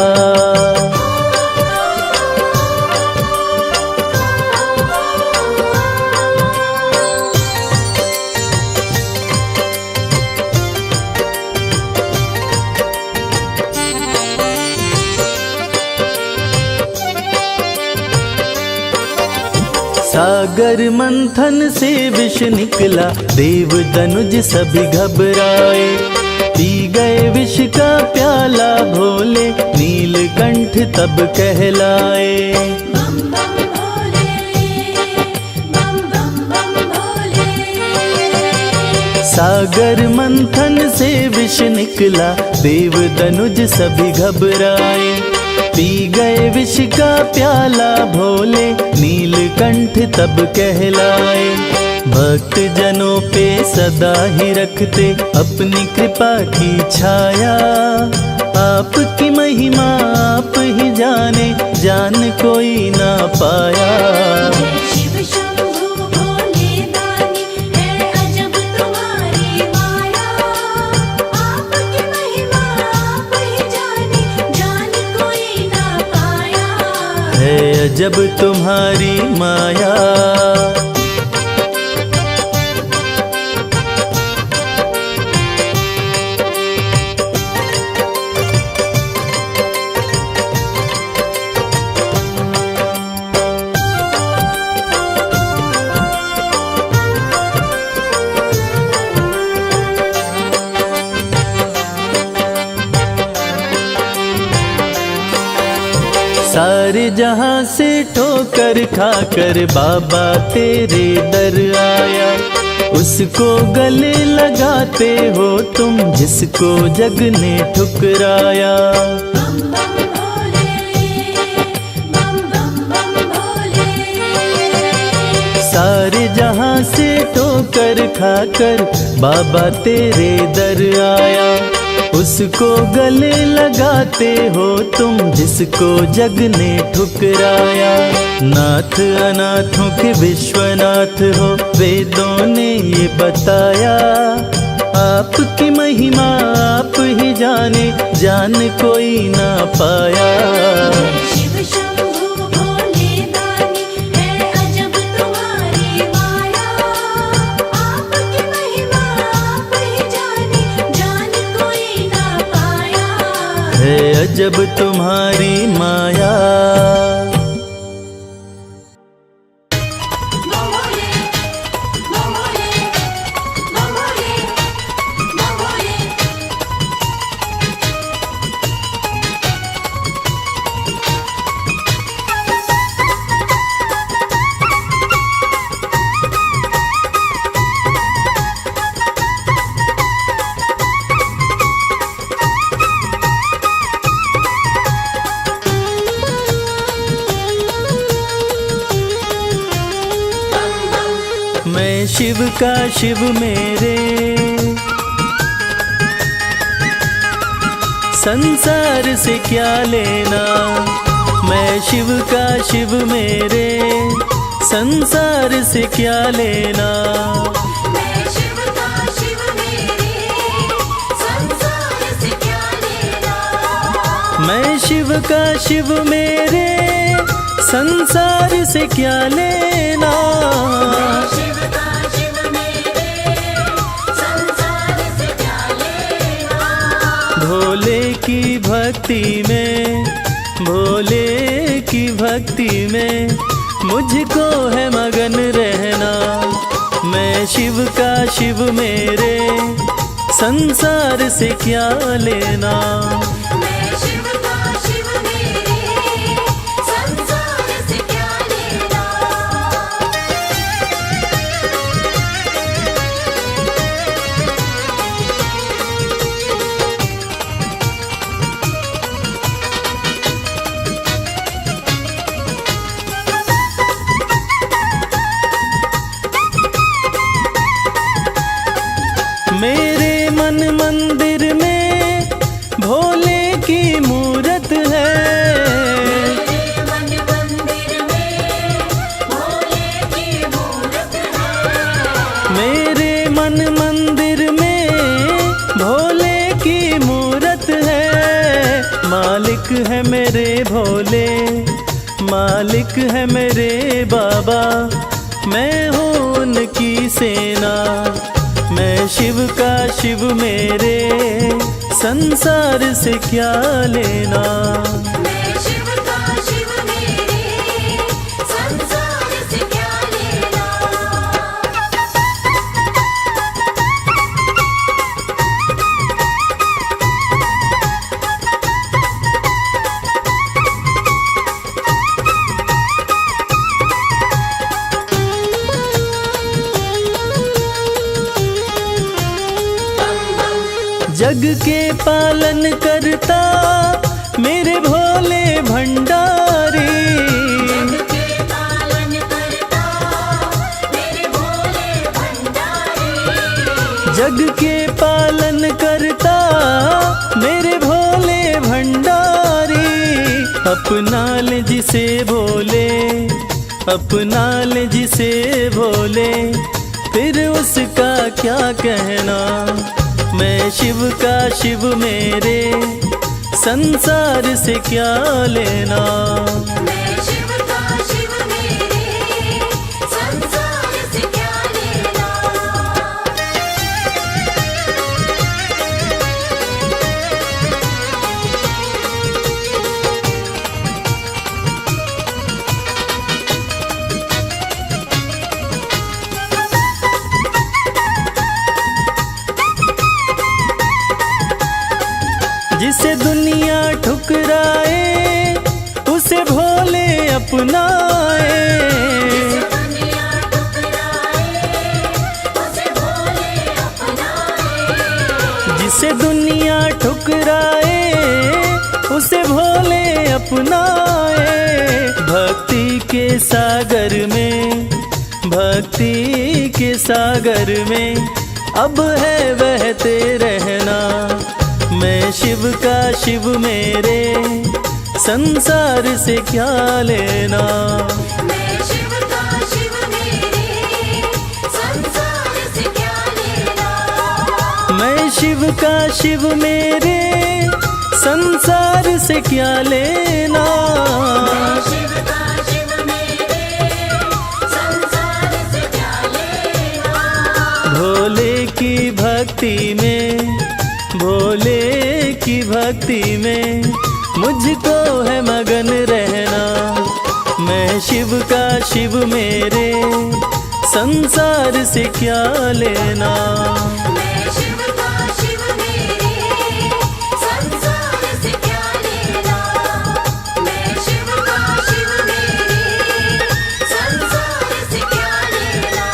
सागर मंथन से विष निकला, देव दनुज सभी घबराए। पी गए विष का प्याला भोले, नीलकंठ तब कहलाए। बम बम भोले, बम बम बम भोले। सागर मंथन से विष निकला, देव दनुज सभी घबराए। पी गए विष का प्याला भोले, नीलकंठ तब कहलाए। भक्त जनों पे सदा ही रखते अपनी कृपा की छाया। आपकी महिमा आप ही जाने, जान कोई ना पाया। शिव शंभु भोले दानी, है अजब तुम्हारी माया। आपकी महिमा आप ही जाने, जान कोई ना पाया। है अजब तुम्हारी माया। सारे जहां से ठोकर खाकर बाबा तेरे दर आया। उसको गले लगाते हो तुम, जिसको जग ने ठुकराया। बम बम भोले, बम बम बम भोले। सारे जहां से ठोकर खाकर बाबा तेरे दर आया। उसको गले लगाते हो तुम, जिसको जग ने ठुकराया। नाथ अनाथों के विश्वनाथ हो, वेदों ने ये बताया। आपकी महिमा आप ही जाने, जान कोई ना पाया। शिव शंभु भोले दानी, है अजब तुम्हारी माया। आपकी महिमा आप ही जाने, जान कोई ना पाया। है अजब तुम्हारी माया। भोले, भोले, भोले, भोले। मैं शिव का शिव मेरे, संसार से क्या लेना। मैं शिव का शिव मेरे, संसार से क्या लेना। मैं शिव का शिव मेरे, संसार से क्या लेना। मैं शिव का शिव मेरे, संसार से क्या लेना। शिव का शिव मेरे, संसार से क्या लेना। भोले की भक्ति में, भोले की भक्ति में मुझको है मगन रहना। मैं शिव का शिव मेरे, संसार से क्या लेना। मैं शिव का शिव मेरे, संसार से क्या लेना। मेरे मन मंदिर में भोले की मूरत है। मेरे मन मंदिर में भोले की मूरत है। मेरे मन मंदिर में भोले की मूरत है। मालिक है मेरे भोले, मालिक है मेरे बाबा। मैं हूँ उनकी सेना। मैं शिव का शिव मेरे, संसार से क्या लेना। मैं शिव का शिव मेरे, संसार से क्या जग के पालन करता मेरे भोले भंडारी। जग के पालन करता मेरे भोले भंडारी। जग के पालन करता मेरे भोले भंडारी। अपना ले जिसे भोले, अपना ले जिसे भोले, फिर उसका क्या कहना। मैं शिव का शिव मेरे, संसार से क्या लेना। मैं शिव का शिव मेरे, संसार से क्या लेना। जिसे दुनिया ठुकराए उसे भोले अपनाए। दुनिया ठुकराए उसे भोले अपनाए। जिसे दुनिया ठुकराए उसे भोले अपनाए। भक्ति के सागर में, भक्ति के सागर में अब है बहते रहना। मैं शिव का शिव मेरे, संसार से क्या लेना। मैं शिव का शिव मेरे, संसार से क्या लेना। मैं शिव का शिव मेरे, संसार से क्या लेना। मैं शिव का शिव मेरे, संसार से क्या लेना। भोले की भक्ति में, भोले की भक्ति में मुझको है मगन रहना। मैं शिव का शिव मेरे, संसार से क्या लेना। मैं शिव का शिव मेरे, संसार से क्या लेना। मैं शिव का शिव मेरे, संसार से क्या लेना।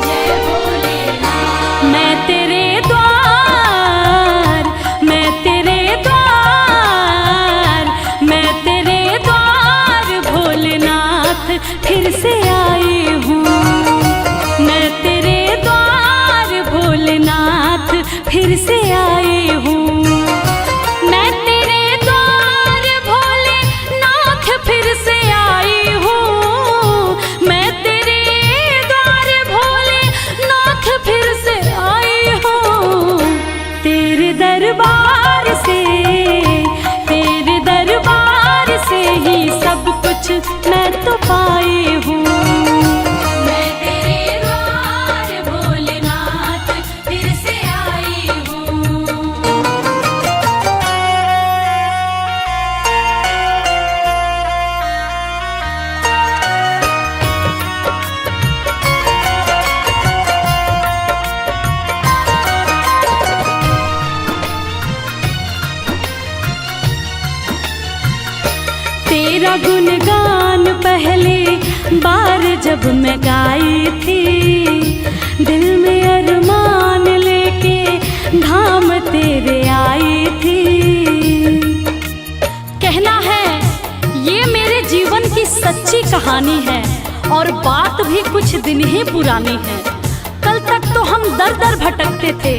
जय भोलेनाथ। मैं तेरे द्वार, मैं तेरे द्वार, मैं तेरे द्वार भोलेनाथ फिर से आई हूँ। मैं तेरे द्वार भोलेनाथ फिर से आई हूँ। मैं तेरे द्वार भोलेनाथ फिर से आई हूँ। मैं तेरे द्वार भोलेनाथ फिर से आई हूँ। तेरे दरबार से, तेरे दरबार से ही सब कुछ मैं तो पाई हूँ। मैं तेरे द्वार भोलेनाथ फिर से आई हूँ। तेरा गुणगान पहले बार जब मैं गाई थी। दिल में अरमान लेके धाम तेरे आई थी। कहना है ये मेरे जीवन की सच्ची कहानी है और बात भी कुछ दिन ही पुरानी है। कल तक तो हम दर दर भटकते थे,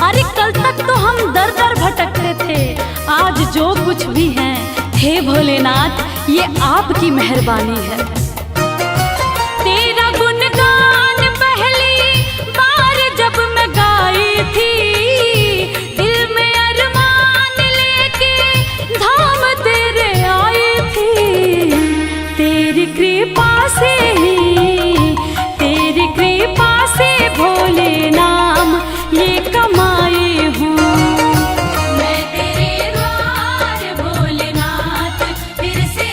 अरे कल तक तो हम दर दर भटकते थे। आज जो कुछ भी है हे भोलेनाथ ये आपकी मेहरबानी है। तेरा गुणगान पहली बार जब मैं गाई थी। दिल में अरमान लेके धाम तेरे आई थी। तेरी कृपा से ही, तेरी कृपा से भोले नाम ये कमाई हूँ। मैं तेरे द्वार भोलेनाथ फिर से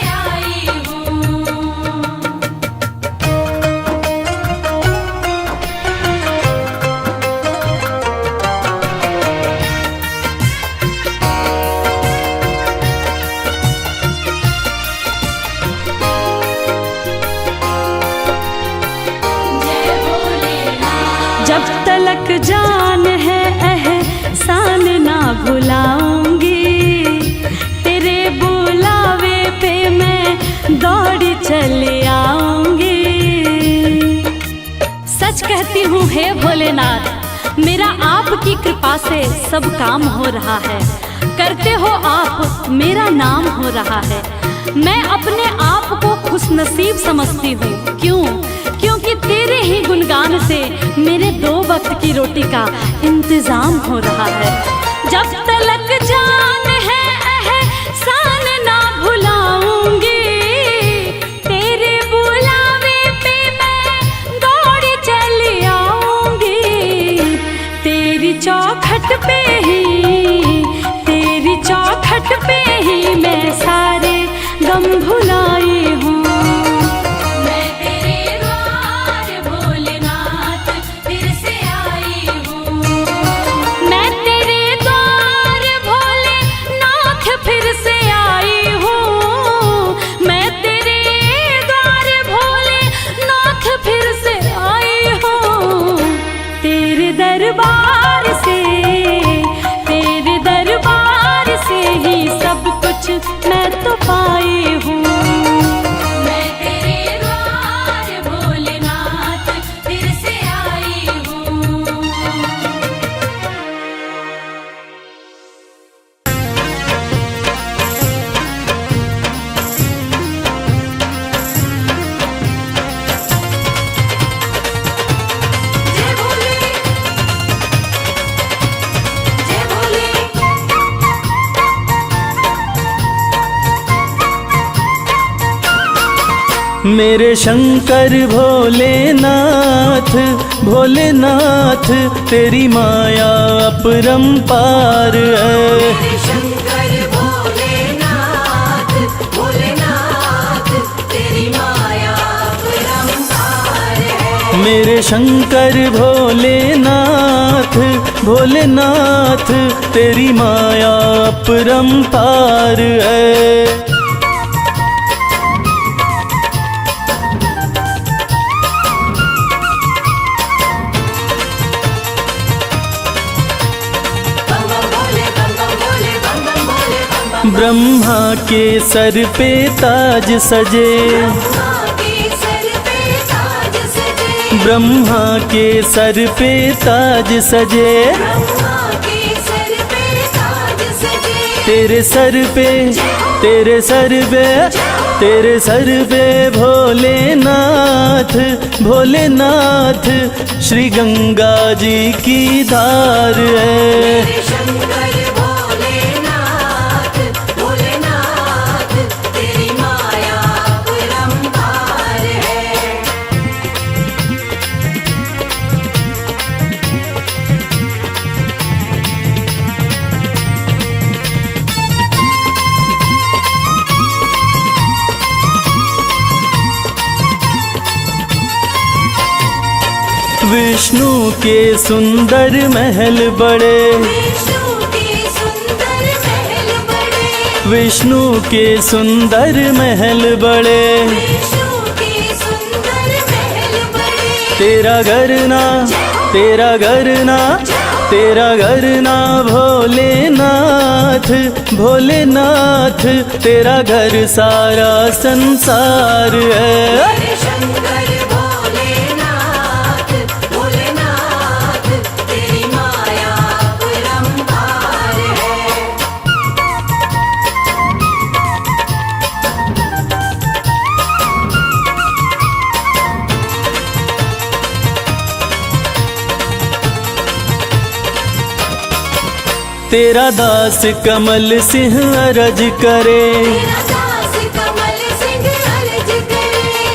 तिलक जान है एहसान ना भुलाऊंगी, तेरे बुलावे पे मैं दौड़ी चली आऊंगी। सच कहती हूँ हे भोलेनाथ, मेरा आपकी कृपा से सब काम हो रहा है। करते हो आप, मेरा नाम हो रहा है। मैं अपने आप को खुशनसीब समझती हूँ। क्यों? क्योंकि तेरे ही गुणगान से मेरे 2 वक्त की रोटी का इंतजाम हो रहा है। जब तलक जान है एहसान ना भुलाऊंगी, तेरे बुलावे पे मैं दौड़ी चली आऊंगी। तेरी चौखट पे ही मैं सारे गम भुलाई हूँ। मैं तेरे द्वार भोलेनाथ फिर से आई हूँ। मैं तेरे द्वार भोलेनाथ फिर से आई हूँ। मैं तेरे द्वार भोलेनाथ फिर से आई हूँ। तेरे दरबार से ही सब कुछ मैं तो पाई हूँ। मैं तेरे द्वार भोलेनाथ फिर से आई हूँ। जय भोले, जय भोले। मेरे शंकर भोलेनाथ, भोलेनाथ तेरी माया अपरंपार है। मेरे शंकर भोलेनाथ, भोलेनाथ तेरी माया अपरंपार है। मेरे शंकर भोलेनाथ, भोलेनाथ तेरी माया अपरंपार है। ब्रह्मा के सर पे ताज सजे, ब्रह्मा के सर पे ताज सजे, तेरे सर पे, तेरे सर पे, तेरे सर पे भोलेनाथ, भोलेनाथ श्री गंगा जी की धार है। विष्णु के सुंदर महल बड़े, विष्णु के सुंदर महल बड़े, तेरा घर ना, तेरा घर ना, तेरा घर ना भोलेनाथ, भोलेनाथ तेरा घर सारा संसार है। तेरा दास कमल सिंह अरज करे,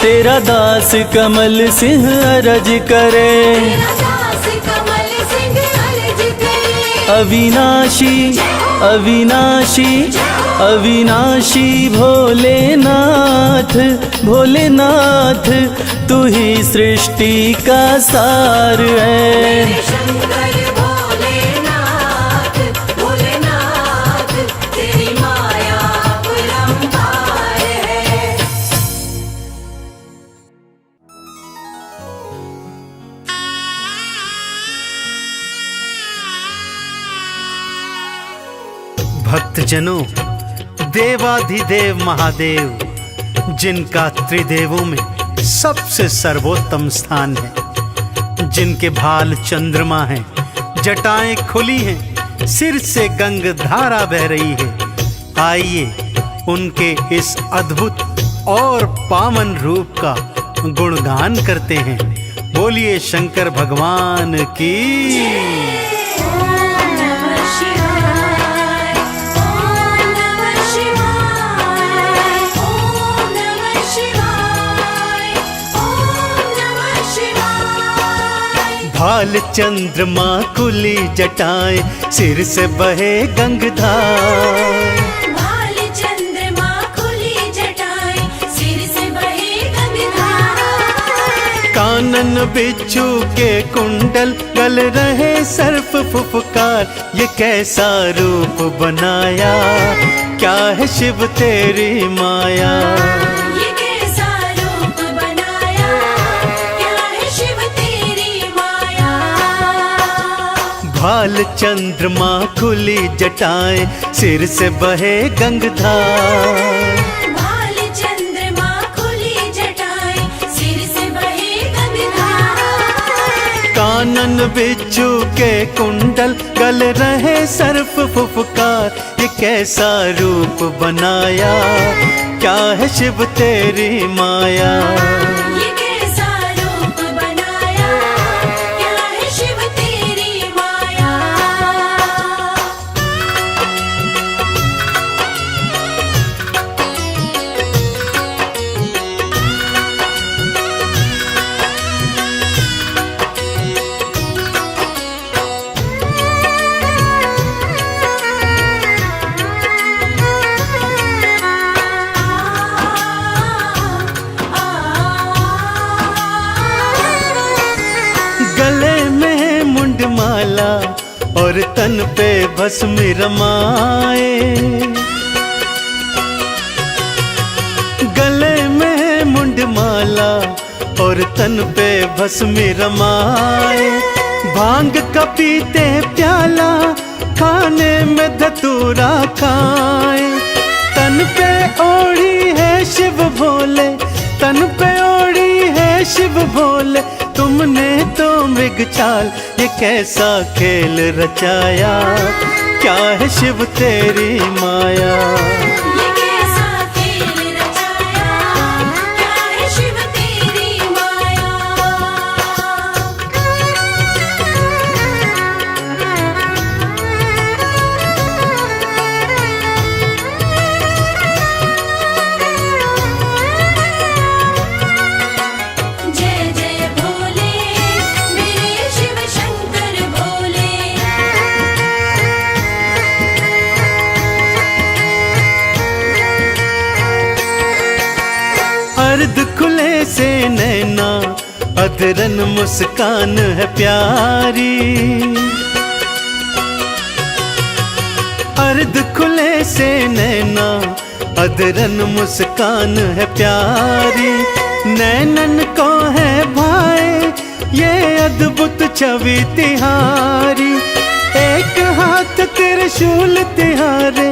तेरा दास कमल सिंह अरज करे, अविनाशी, अविनाशी, अविनाशी भोलेनाथ, भोलेनाथ तू ही सृष्टि का सार है। भक्तजनों, देवाधिदेव महादेव, जिनका त्रिदेवों में सबसे सर्वोत्तम स्थान है, जिनके भाल चंद्रमा हैं, जटाएं खुली हैं, सिर से गंग धारा बह रही है, आइए उनके इस अद्भुत और पावन रूप का गुणगान करते हैं। बोलिए शंकर भगवान की। ओम नमः शिवाय, ओम नमः शिवाय, ओम नमः शिवाय, ओम नमः शिवाय। भाल चंद्रमा खुली जटाएं, सिर से बहे गंगधार, भाल चंद्रमा खुली जटाएं, सिर से बहे गंगाधार। कानन बिच्छू के कुंडल, गल रहे सर्प फुफकार, ये कैसा रूप बनाया, क्या है शिव तेरी माया। ये कैसा रूप बनाया, क्या है शिव तेरी माया। भाल चंद्रमा खुली जटाएं, सिर से बहे गंगधार, भाल चंद्रमा खुली जटाएं, सिर से बहे गंगाधार। कानन बिच्छू के कुंडल, गल रहे सर्प फुफकार, ये कैसा रूप बनाया, क्या है शिव तेरी माया। ये कैसा रूप बनाया, क्या है शिव तेरी माया। गले में मुंडमाला और तन पे भस्म रमाए, गले में मुंडमाला और तन पे भस्म रमाए, भांग का पीते प्याला, खाने में धतूरा खाए, तन पे ओढ़ी है शिव भोले, तन पे ओढ़ी है शिव भोले, तुमने तो मृग चाल, ये कैसा खेल रचाया, क्या है शिव तेरी माया। ये कैसा खेल रचाया, क्या है शिव तेरी माया। जय जय भोले, मेरे शिव शंकर भोले। अर्ध खुले से नैना, अधरन मुस्कान है प्यारी, अर्ध खुले से नैना, अधरन मुस्कान है प्यारी, नैनन को है भाई ये अद्भुत छवि तिहारी, एक हाथ त्रिशूल तिहारे,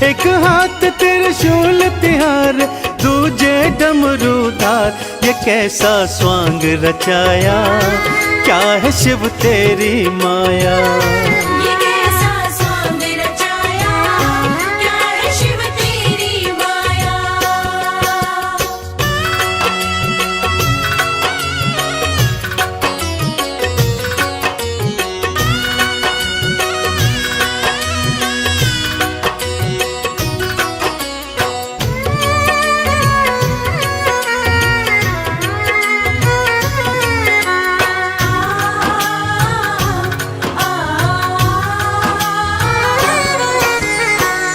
एक हाथ त्रिशूल तिहारे, दूजे डमरूधार, ये कैसा स्वांग रचाया, क्या है शिव तेरी माया। ये कैसा स्वांग रचाया, क्या है शिव तेरी माया।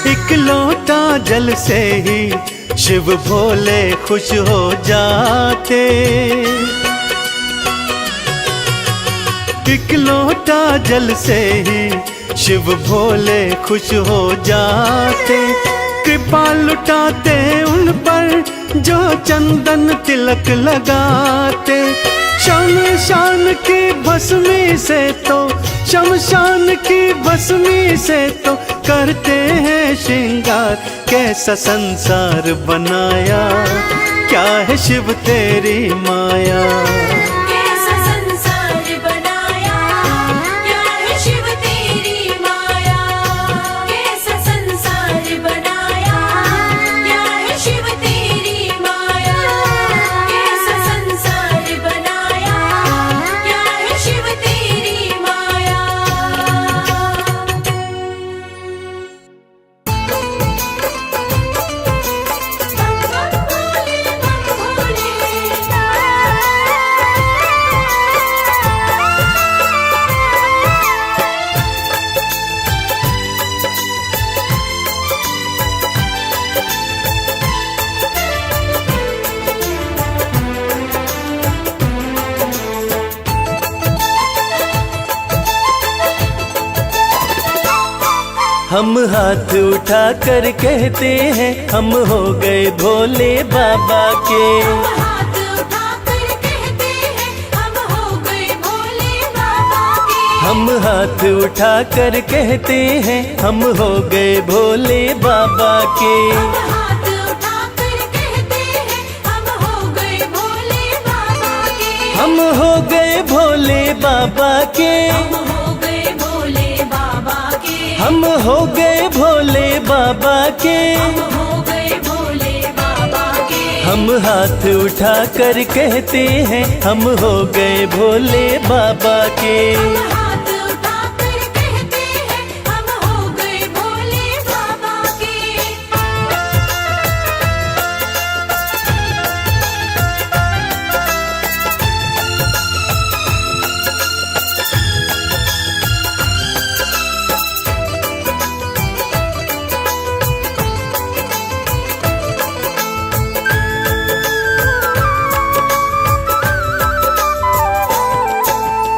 एक लोटा जल से ही शिव भोले खुश हो जाते, एक लोटा जल से ही शिव भोले खुश हो जाते, कृपा लुटाते उन पर जो चंदन तिलक लगाते, शमशान की भस्मी से तो, शमशान की भस्मी से तो करते हैं श्रृंगार। कैसा संसार बनाया, क्या है शिव तेरी माया। कैसा संसार बनाया, क्या है शिव तेरी माया। कैसा संसार बनाया, क्या है शिव तेरी माया। कैसा संसार बनाया, क्या है शिव तेरी माया। हम हाथ उठा कर कहते हैं हम हो गए भोले बाबा के। हाथ उठाकर कहते हैं हम हो गए भोले बाबा के। हम हाथ उठा कर कहते हैं हम हो गए भोले बाबा के। हाथ उठाकर कहते हैं हम हो गए भोले बाबा के। हम हो गए भोले बाबा के। हम हो गए भोले बाबा के। हम हो गए भोले बाबा के। हम हो गए भोले बाबा के। हम हाथ उठा कर कहते हैं हम हो गए भोले बाबा के। हाथ उठाकर कहते हैं हम हो गए भोले बाबा के।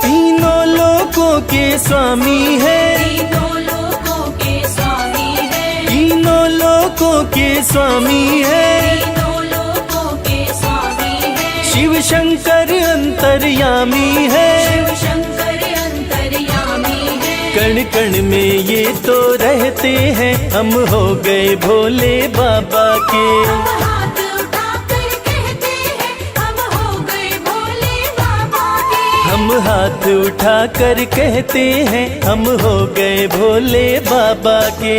तीनों लोकों के स्वामी है। तीनों लोकों के स्वामी है। तीनों लोकों के स्वामी है। तीनों लोकों के स्वामी है। शिव शंकर अंतर्यामी है। शिव शंकर अंतर्यामी है। कण कण में ये तो रहते हैं हम हो गए भोले बाबा के। हाथ उठाकर कहते हैं हम हो गए भोले बाबा के। हम हाथ उठा कर कहते हैं हम हो गए भोले बाबा के।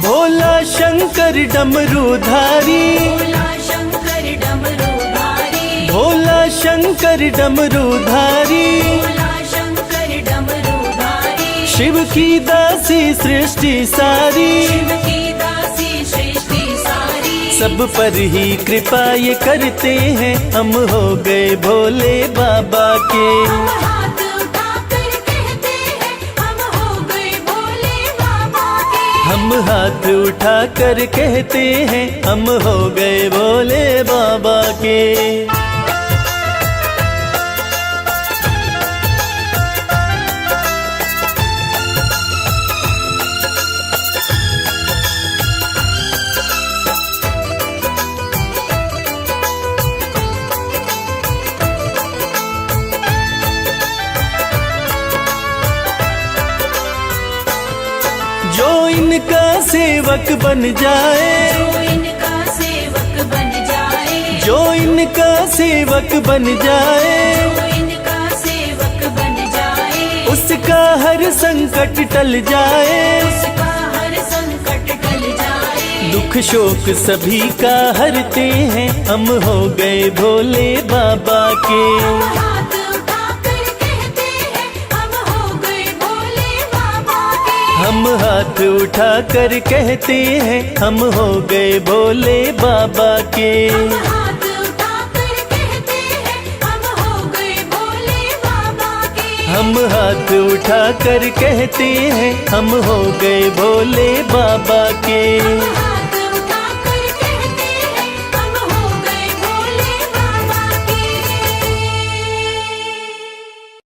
भोला शंकर डमरूधारी। भोला शंकर डमरूधारी। भोला शंकर डमरूधारी। भोला शंकर डमरूधारी। शिव की दासी सृष्टि सारी। शिव की दासी सृष्टि सारी। सब पर ही कृपा ये करते हैं हम हो गए भोले बाबा के। हाथ उठाकर कहते हैं हम हो गए भोले बाबा के। हम हाथ उठा कर कहते हैं हम हो गए भोले बाबा के। जो इनका सेवक बन जाए। जो इनका सेवक बन जाए। जो इनका सेवक बन जाए। जो इनका सेवक बन जाए। उसका हर संकट टल जाए। उसका हर संकट टल जाए। दुख शोक सभी का हरते हैं हम हो गए भोले बाबा के। हाथ उठाकर कहते हैं हम हो गए भोले बाबा के। हम हाथ उठा कर कहते हैं हम हो गए भोले बाबा के। हाथ उठाकर कहते हैं हम हो गए भोले बाबा के। हम हाथ उठा कर कहते हैं हम हो गए भोले बाबा के।